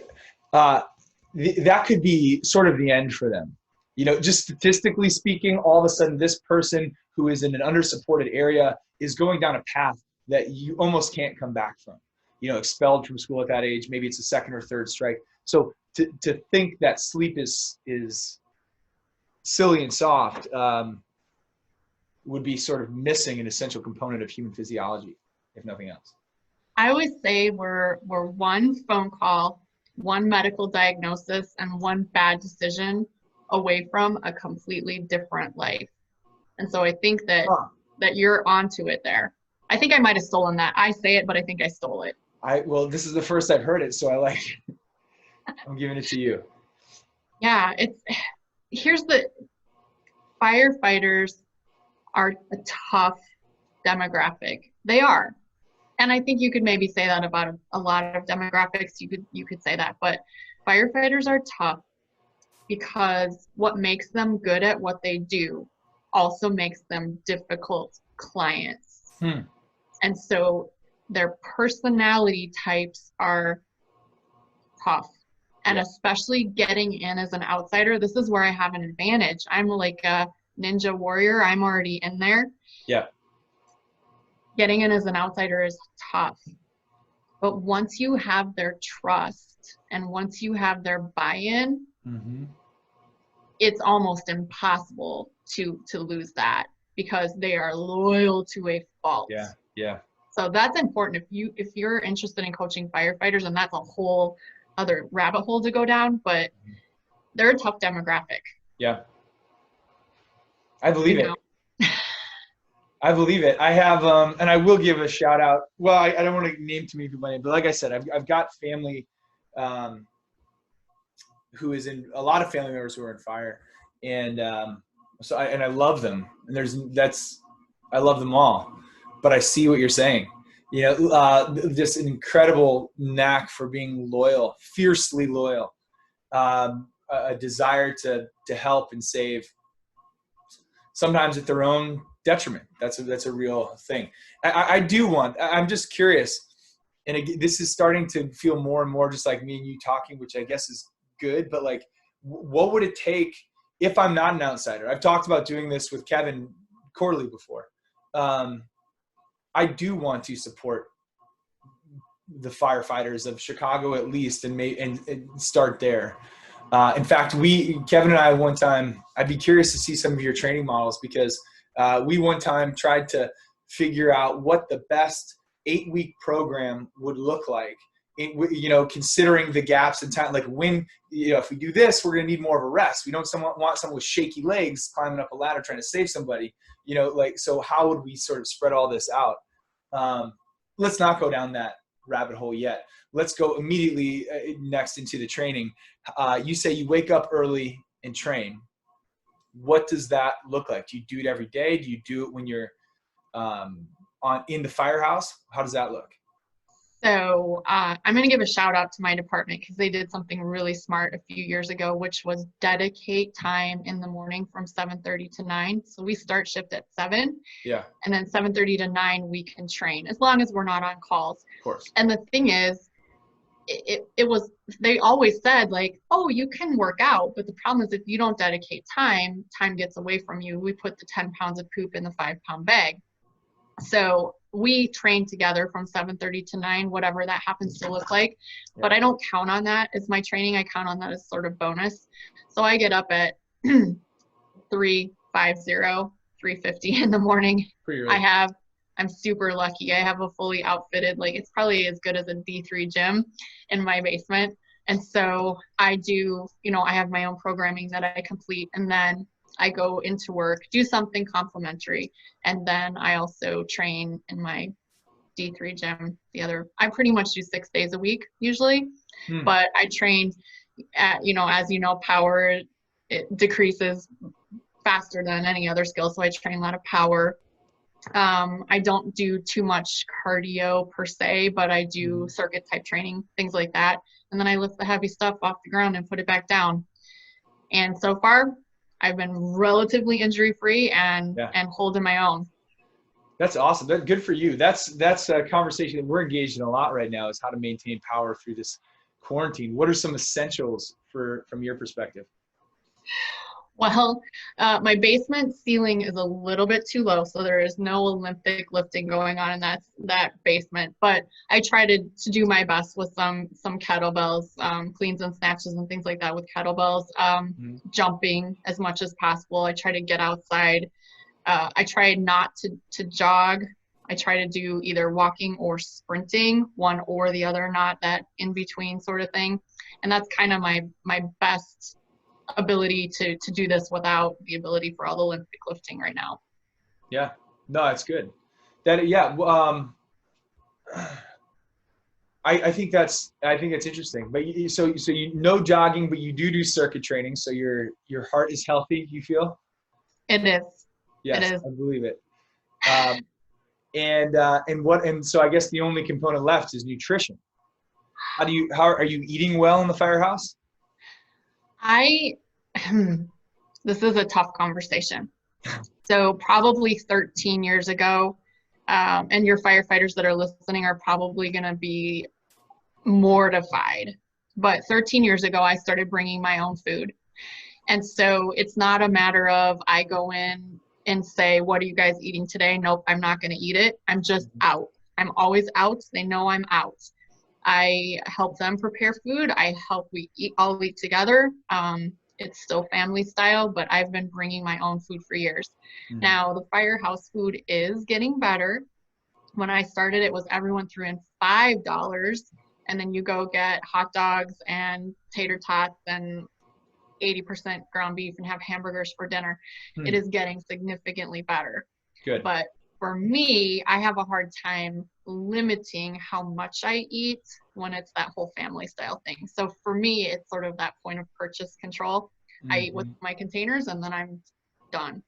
That could be sort of the end for them. Just statistically speaking, all of a sudden this person who is in an under-supported area is going down a path that you almost can't come back from. Expelled from school at that age. Maybe it's a second or third strike. So to think that sleep is silly and soft would be sort of missing an essential component of human physiology, if nothing else. I always say we're one phone call, one medical diagnosis, and one bad decision away from a completely different life. And so I think that you're onto it there. I think I might have stolen that. I say it, but I think I stole it. Well, this is the first I've heard it, so I like it. I'm giving it to you. Yeah, here's the firefighters are a tough demographic. They are. And I think you could maybe say that about a lot of demographics. You could say that, but Firefighters are tough because what makes them good at what they do also makes them difficult clients. And so their personality types are tough. And especially getting in as an outsider, this is where I have an advantage. I'm like a ninja warrior. I'm already in there. Yeah. Getting in as an outsider is tough. But once you have their trust and once you have their buy-in, it's almost impossible to lose that because they are loyal to a fault. Yeah. Yeah. So that's important. If you're interested in coaching firefighters, and that's a whole other rabbit hole to go down, but they're a tough demographic. Yeah. I believe it. I believe it. I have, and I will give a shout out. Well, I don't want to name too many people by name, but like I said, I've got family who is in, a lot of family members who are in fire, and so I love them, and I love them all, but I see what you're saying. You know, just an incredible knack for being loyal, fiercely loyal, a desire to help and save, sometimes at their own detriment. That's a real thing. I'm just curious, and again, this is starting to feel more and more just like me and you talking, which I guess is good, but like, what would it take if I'm not an outsider? I've talked about doing this with Kevin quarterly before. I do want to support the firefighters of Chicago at least, and start there. In fact, Kevin and I one time, I'd be curious to see some of your training models, because we one time tried to figure out what the best 8-week program would look like, considering the gaps in time. Like, when, if we do this, we're going to need more of a rest. We don't want someone with shaky legs climbing up a ladder trying to save somebody, so how would we sort of spread all this out? Let's not go down that rabbit hole yet. Let's go immediately next into the training. You say you wake up early and train. What does that look like? Do you do it every day? Do you do it when you're in the firehouse? How does that look? So I'm going to give a shout out to my department, because they did something really smart a few years ago, which was dedicate time in the morning from 7:30 to 9. So we start shift at 7. Yeah. And then 7:30 to 9 we can train, as long as we're not on calls. Of course. And the thing is, they always said, like, oh, you can work out, but the problem is if you don't dedicate time gets away from you. We put the 10 pounds of poop in the 5-pound bag. So we train together from 7:30 to 9, whatever that happens to look like. Yeah. But I don't count on that as my training. I count on that as sort of bonus. So I get up at 3:50, 3:50 in the morning. Pretty early. I'm super lucky. I have a fully outfitted, like, it's probably as good as a D3 gym in my basement. And so I do, I have my own programming that I complete, and then I go into work, do something complimentary, and then I also train in my D3 gym. I pretty much do 6 days a week usually, but I train at, as power, it decreases faster than any other skill. So I train a lot of power. I don't do too much cardio per se, but I do circuit type training, things like that. And then I lift the heavy stuff off the ground and put it back down. And so far, I've been relatively injury-free and holding my own. That's awesome. That's good for you. That's a conversation that we're engaged in a lot right now, is how to maintain power through this quarantine. What are some essentials from your perspective? Well, my basement ceiling is a little bit too low, so there is no Olympic lifting going on in that basement. But I try to do my best with some kettlebells, cleans and snatches and things like that with kettlebells, jumping as much as possible. I try to get outside. I try not to jog. I try to do either walking or sprinting, one or the other, not that in between sort of thing. And that's kind of my best ability to do this without the ability for all the Olympic lifting right now. Yeah, no, that's good. I think that's interesting. But so no jogging, but you do circuit training. So your heart is healthy, you feel? It is. Yes, it is. I believe it. And so I guess the only component left is nutrition. How are you eating well in the firehouse? I, this is a tough conversation. So probably 13 years ago, and your firefighters that are listening are probably going to be mortified. But 13 years ago, I started bringing my own food. And so it's not a matter of I go in and say, what are you guys eating today? Nope, I'm not going to eat it. I'm just out. I'm always out. They know I'm out. I help them prepare food. We all eat together. It's still family style, but I've been bringing my own food for years. Mm-hmm. Now, the firehouse food is getting better. When I started, it was everyone threw in $5, and then you go get hot dogs and tater tots and 80% ground beef and have hamburgers for dinner. It is getting significantly better. Good. But for me, I have a hard time limiting how much I eat when it's that whole family style thing. So for me, it's sort of that point of purchase control. I eat with my containers and then I'm done.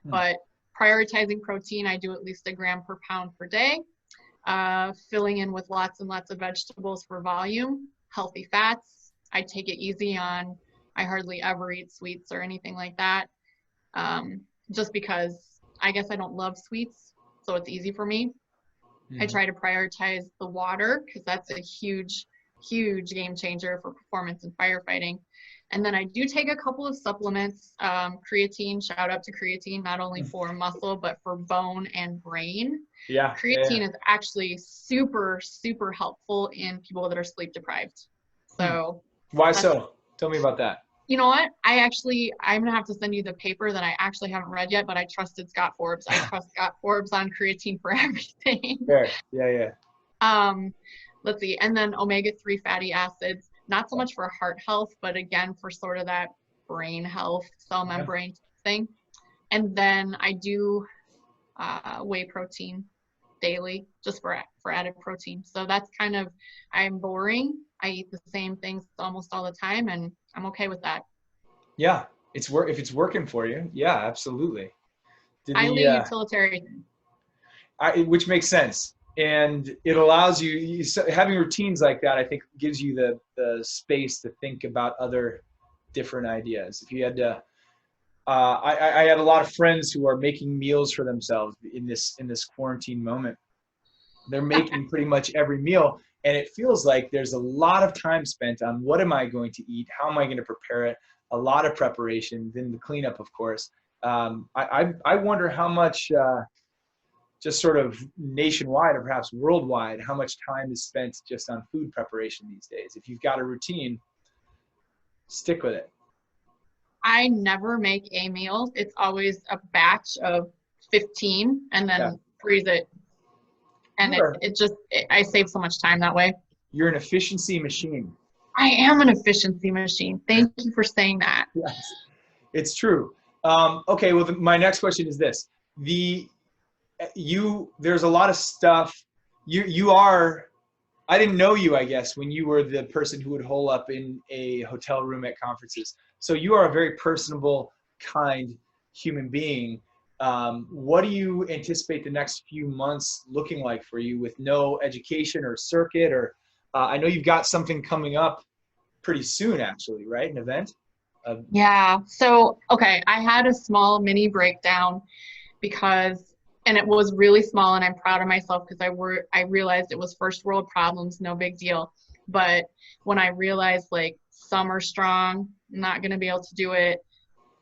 But prioritizing protein, I do at least 1 gram per pound per day. Filling in with lots and lots of vegetables for volume, healthy fats. I take it easy on, I hardly ever eat sweets or anything like that. Just because I guess I don't love sweets, so it's easy for me. I try to prioritize the water because that's a huge, huge game changer for performance in firefighting. And then I do take a couple of supplements, creatine, shout out to creatine, not only for muscle, but for bone and brain. Yeah. Creatine is actually super, super helpful in people that are sleep deprived. So. Why so? Tell me about that. You know what? I'm going to have to send you the paper that I actually haven't read yet, but I trusted Scott Forbes. I trust Scott Forbes on creatine for everything. Sure. Yeah. Let's see. And then omega-3 fatty acids, not so much for heart health, but again, for sort of that brain health, cell membrane thing. And then I do whey protein daily just for added protein. So that's kind of, I'm boring. I eat the same things almost all the time, and I'm okay with that. Yeah, if it's working for you, yeah, absolutely. Highly utilitarian. Which makes sense, and it allows you having routines like that. I think gives you the space to think about other different ideas. If you had to, I had a lot of friends who are making meals for themselves in this quarantine moment. They're making pretty much every meal. And it feels like there's a lot of time spent on what am I going to eat? How am I going to prepare it? A lot of preparation, then the cleanup, of course. I wonder how much, just sort of nationwide or perhaps worldwide, how much time is spent just on food preparation these days. If you've got a routine, stick with it. I never make a meal. It's always a batch of 15 and then freeze it. And I save so much time that way. You're an efficiency machine. I am an efficiency machine. Thank you for saying that. Yes, it's true. Okay, well, my next question is this. There's a lot of stuff. I didn't know you, I guess, when you were the person who would hole up in a hotel room at conferences. So you are a very personable, kind human being. What do you anticipate the next few months looking like for you with no education or circuit? Or I know you've got something coming up pretty soon, actually, right? An event? Yeah. So, okay, I had a small mini breakdown and it was really small, and I'm proud of myself because I realized it was first world problems, no big deal. But when I realized like summer strong, I'm not going to be able to do it.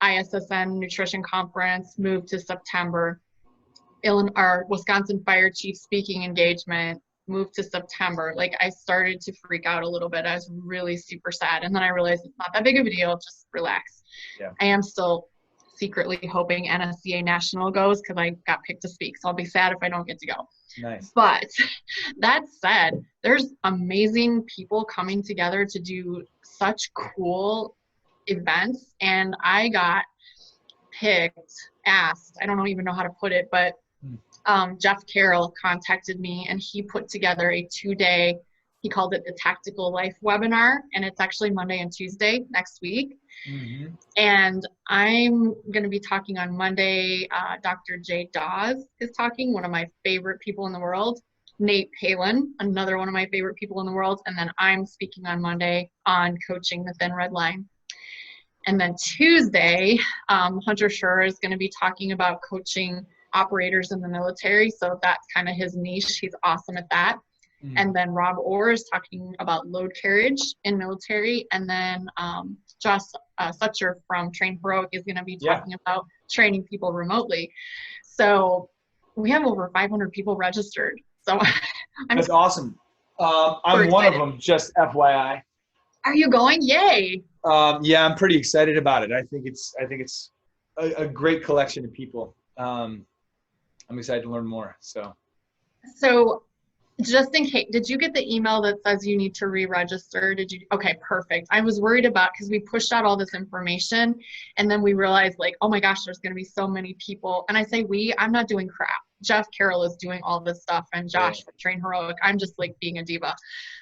ISSN Nutrition Conference moved to September. Our Wisconsin Fire Chief speaking engagement moved to September. Like, I started to freak out a little bit. I was really super sad. And then I realized it's not that big of a deal. Just relax. Yeah. I am still secretly hoping NSCA National goes because I got picked to speak. So I'll be sad if I don't get to go. Nice. But that said, there's amazing people coming together to do such cool events. And I got asked, I don't even know how to put it, but Jeff Carroll contacted me and he put together a 2-day, he called it the Tactical Life webinar, and it's actually Monday and Tuesday next week. Mm-hmm. And I'm going to be talking on Monday. Dr. Jay Dawes is talking, one of my favorite people in the world. Nate Palin, another one of my favorite people in the world. And then I'm speaking on Monday on coaching the thin red line. And then Tuesday, Hunter Schur is going to be talking about coaching operators in the military. So that's kind of his niche. He's awesome at that. And then Rob Orr is talking about load carriage in military. And then Josh Sutcher from Train Heroic is going to be talking about training people remotely. So we have over 500 people registered. So that's awesome. I'm one of them, just FYI. Are you going? Yay. Yeah, I'm pretty excited about it. I think it's a great collection of people. I'm excited to learn more. So just in case, did you get the email that says you need to re-register? Did you? Okay, perfect. I was worried about, because we pushed out all this information and then we realized like, oh my gosh, there's going to be so many people. And I say I'm not doing crap. Jeff Carroll is doing all this stuff, and Josh from Train Heroic. I'm just like being a diva.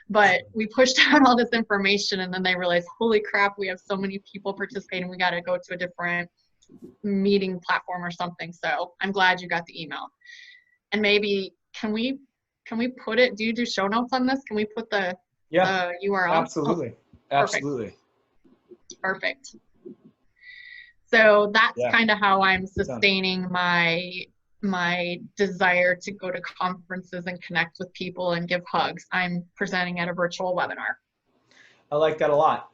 But we pushed out all this information and then they realized, holy crap, we have so many people participating. We got to go to a different meeting platform or something. So I'm glad you got the email. And maybe, can we put it, do you do show notes on this? Can we put the URL? Absolutely. Oh, absolutely. Perfect. So that's kind of how I'm sustaining my desire to go to conferences and connect with people and give hugs. I'm presenting at a virtual webinar. I like that a lot.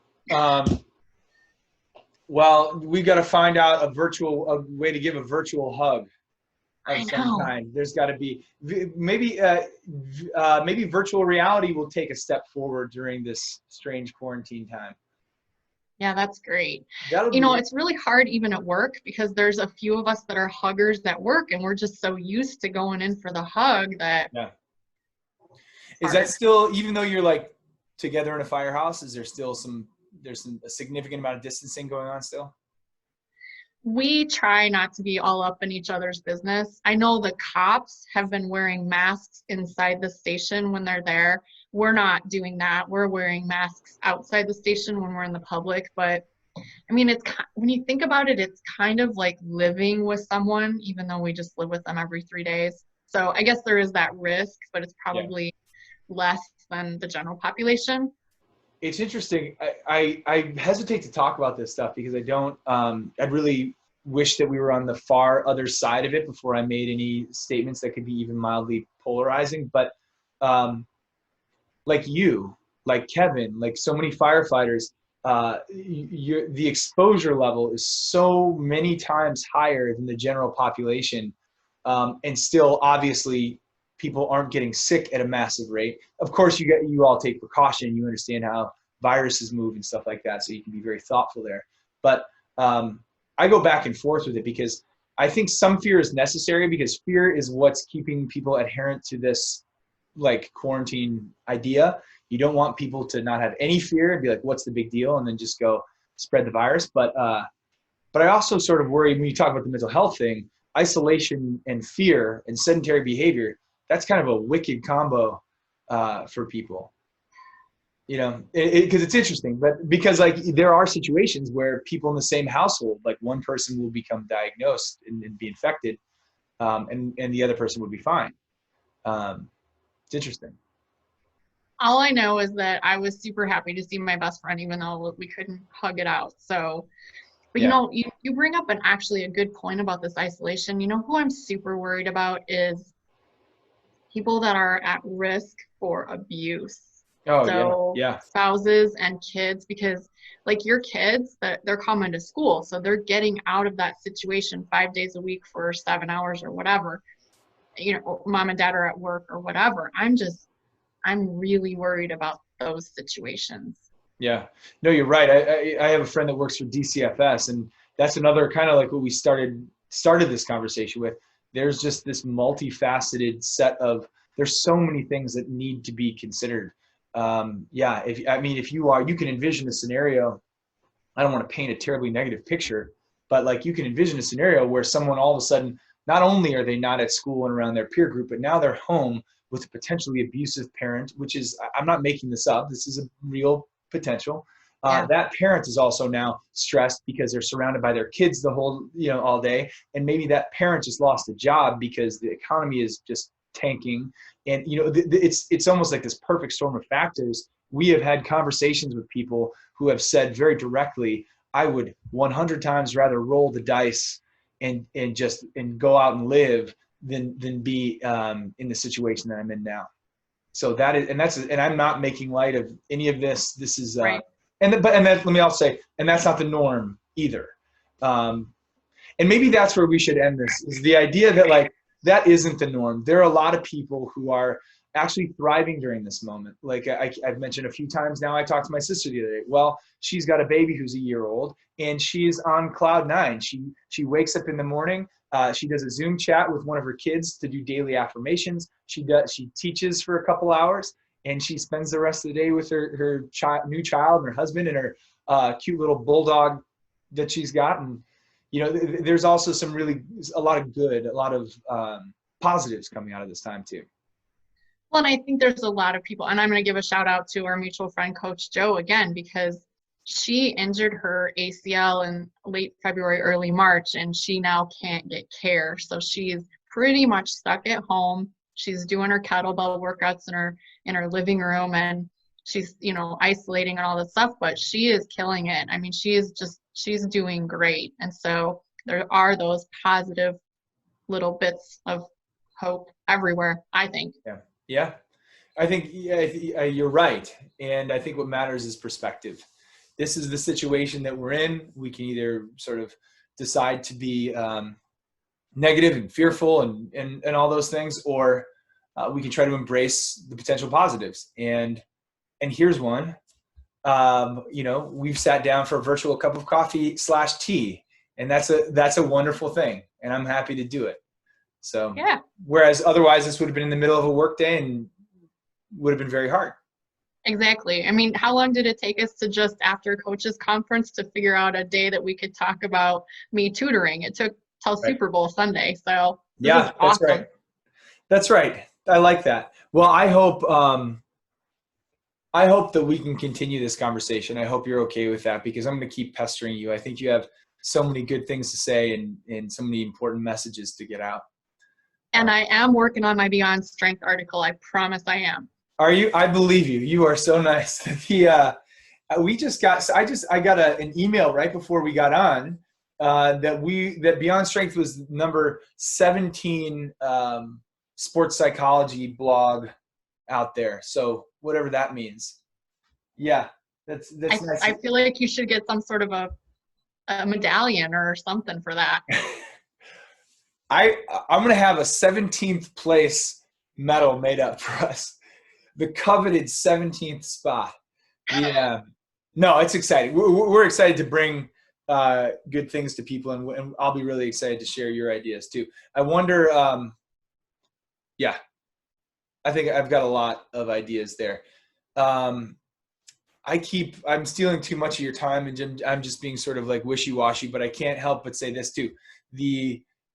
Well, we got to find out a way to give a virtual hug of some kind. There's got to be maybe virtual reality will take a step forward during this strange quarantine time. Yeah, that's great. It's really hard even at work, because there's a few of us that are huggers at work and we're just so used to going in for the hug that. Yeah. Is that still, even though you're like together in a firehouse, is there still a significant amount of distancing going on still? We try not to be all up in each other's business. I know the cops have been wearing masks inside the station when they're there. We're not doing that. We're wearing masks outside the station when we're in the public. But I mean, when you think about it, it's kind of like living with someone, even though we just live with them every 3 days. So I guess there is that risk, but it's probably less than the general population. It's interesting. I hesitate to talk about this stuff because I'd really wish that we were on the far other side of it before I made any statements that could be even mildly polarizing. But like you, like Kevin, like so many firefighters, the exposure level is so many times higher than the general population. And still, obviously, people aren't getting sick at a massive rate. Of course, you all take precaution. You understand how viruses move and stuff like that, so you can be very thoughtful there. But I go back and forth with it because I think some fear is necessary, because fear is what's keeping people adherent to this like quarantine idea. You don't want people to not have any fear and be like, what's the big deal? And then just go spread the virus. But I also sort of worry when you talk about the mental health thing, isolation and fear and sedentary behavior, that's kind of a wicked combo for people. Because it's interesting, but because like there are situations where people in the same household, like one person will become diagnosed and be infected, and the other person would be fine. It's interesting. All I know is that I was super happy to see my best friend, even though we couldn't hug it out. So, but you bring up actually a good point about this isolation. You know who I'm super worried about is people that are at risk for abuse. Oh, spouses and kids, because like your kids, they're coming to school, so they're getting out of that situation 5 days a week for 7 hours or whatever. Mom and dad are at work or whatever. I'm really worried about those situations. Yeah, no, you're right. I have a friend that works for DCFS, and that's another kind of like what we started this conversation with. There's just this multifaceted set of, there's so many things that need to be considered. If you can envision a scenario, I don't want to paint a terribly negative picture, but like you can envision a scenario where someone all of a sudden, not only are they not at school and around their peer group, but now they're home with a potentially abusive parent, which is, I'm not making this up, this is a real potential. That parent is also now stressed because they're surrounded by their kids all day. And maybe that parent just lost a job because the economy is just tanking. And, you know, it's almost like this perfect storm of factors. We have had conversations with people who have said very directly, I would 100 times rather roll the dice and go out and live than be in the situation that I'm in now. So that is, and I'm not making light of any of this. This is, Right. let me also say, and that's not the norm either. And maybe that's where we should end this, is the idea that, like, that isn't the norm. There are a lot of people who are actually thriving during this moment. Like I've mentioned a few times now, I talked to my sister the other day. Well, she's got a baby who's a year old, and she's on cloud nine. She wakes up in the morning. She does a Zoom chat with one of her kids to do daily affirmations. She teaches for a couple hours, and she spends the rest of the day with her new child and her husband and her cute little bulldog that she's got. And, you know, there's also a lot of positives coming out of this time too. Well, and I think there's a lot of people, and I'm going to give a shout out to our mutual friend, Coach Joe, again, because she injured her ACL in late February, early March, and she now can't get care. So she's pretty much stuck at home. She's doing her kettlebell workouts in her living room, and she's, you know, isolating and all this stuff, but she is killing it. I mean, she's doing great. And so there are those positive little bits of hope everywhere, I think. Yeah. I think you're right. And I think what matters is perspective. This is the situation that we're in. We can either sort of decide to be negative and fearful and all those things, or we can try to embrace the potential positives. And here's one. You know, we've sat down for a virtual cup of coffee / tea, and that's a wonderful thing. And I'm happy to do it. So, yeah. Whereas otherwise this would have been in the middle of a work day and would have been very hard. Exactly. I mean, how long did it take us to just after coaches conference to figure out a day that we could talk about me tutoring? It took till Super Bowl Sunday. So yeah, that's awesome. right. That's right. I like that. Well, I hope that we can continue this conversation. I hope you're okay with that, because I'm going to keep pestering you. I think you have so many good things to say and so many important messages to get out. And I am working on my Beyond Strength article. I promise I am. Are you? I believe you. You are so nice. I got an email right before we got on that Beyond Strength was number 17 sports psychology blog out there. So whatever that means. Yeah, that's nice. I feel like you should get some sort of a medallion or something for that. I'm going to have a 17th place medal made up for us. The coveted 17th spot. Yeah. No, it's exciting. We're excited to bring good things to people, and I'll be really excited to share your ideas too. I wonder, yeah, I think I've got a lot of ideas there. I'm stealing too much of your time, and I'm just being sort of like wishy-washy, but I can't help but say this too.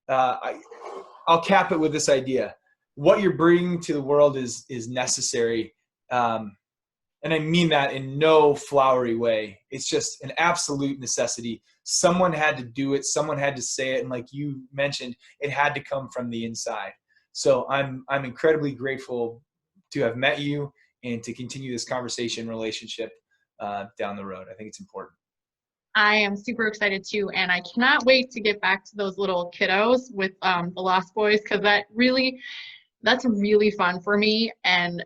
I'll cap it with this idea. What you're bringing to the world is necessary. And I mean that in no flowery way. It's just an absolute necessity. Someone had to do it. Someone had to say it. And like you mentioned, it had to come from the inside. So I'm incredibly grateful to have met you and to continue this conversation relationship down the road. I think it's important. I am super excited too, and I cannot wait to get back to those little kiddos with the Lost Boys, because that's really fun for me. And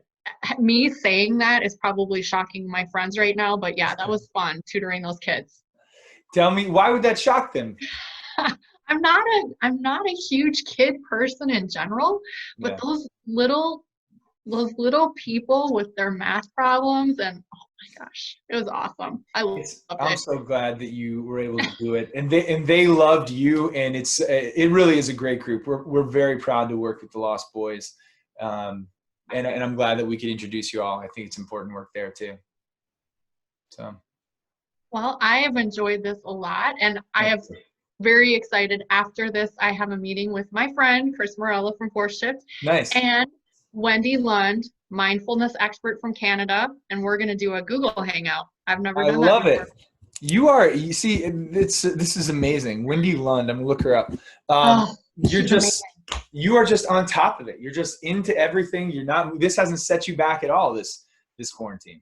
me saying that is probably shocking my friends right now, but yeah, that was fun tutoring those kids. Tell me, why would that shock them? I'm not a huge kid person in general, but Yeah. those little people with their math problems, and oh my gosh, it was awesome. I'm so glad that you were able to do it, and they loved you, and it really is a great group. We're very proud to work with the Lost Boys, and I'm glad that we could introduce you all. I think it's important work there too. So, well, I have enjoyed this a lot, and I have very excited. After this, I have a meeting with my friend Chris Morella from Fourth Shift. Nice. And Wendy Lund, mindfulness expert from Canada, and we're going to do a Google Hangout. I've never done that before. I love it. You see, this is amazing. Wendy Lund, I'm going to look her up. You're just, you are just on top of it. You're just into everything. You're not, this hasn't set you back at all, this quarantine.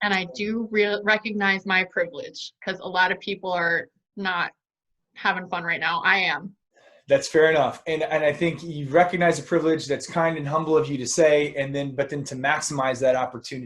And I do recognize my privilege, because a lot of people are not having fun right now. I am. That's fair enough. And I think you recognize a privilege. That's kind and humble of you to say, but then to maximize that opportunity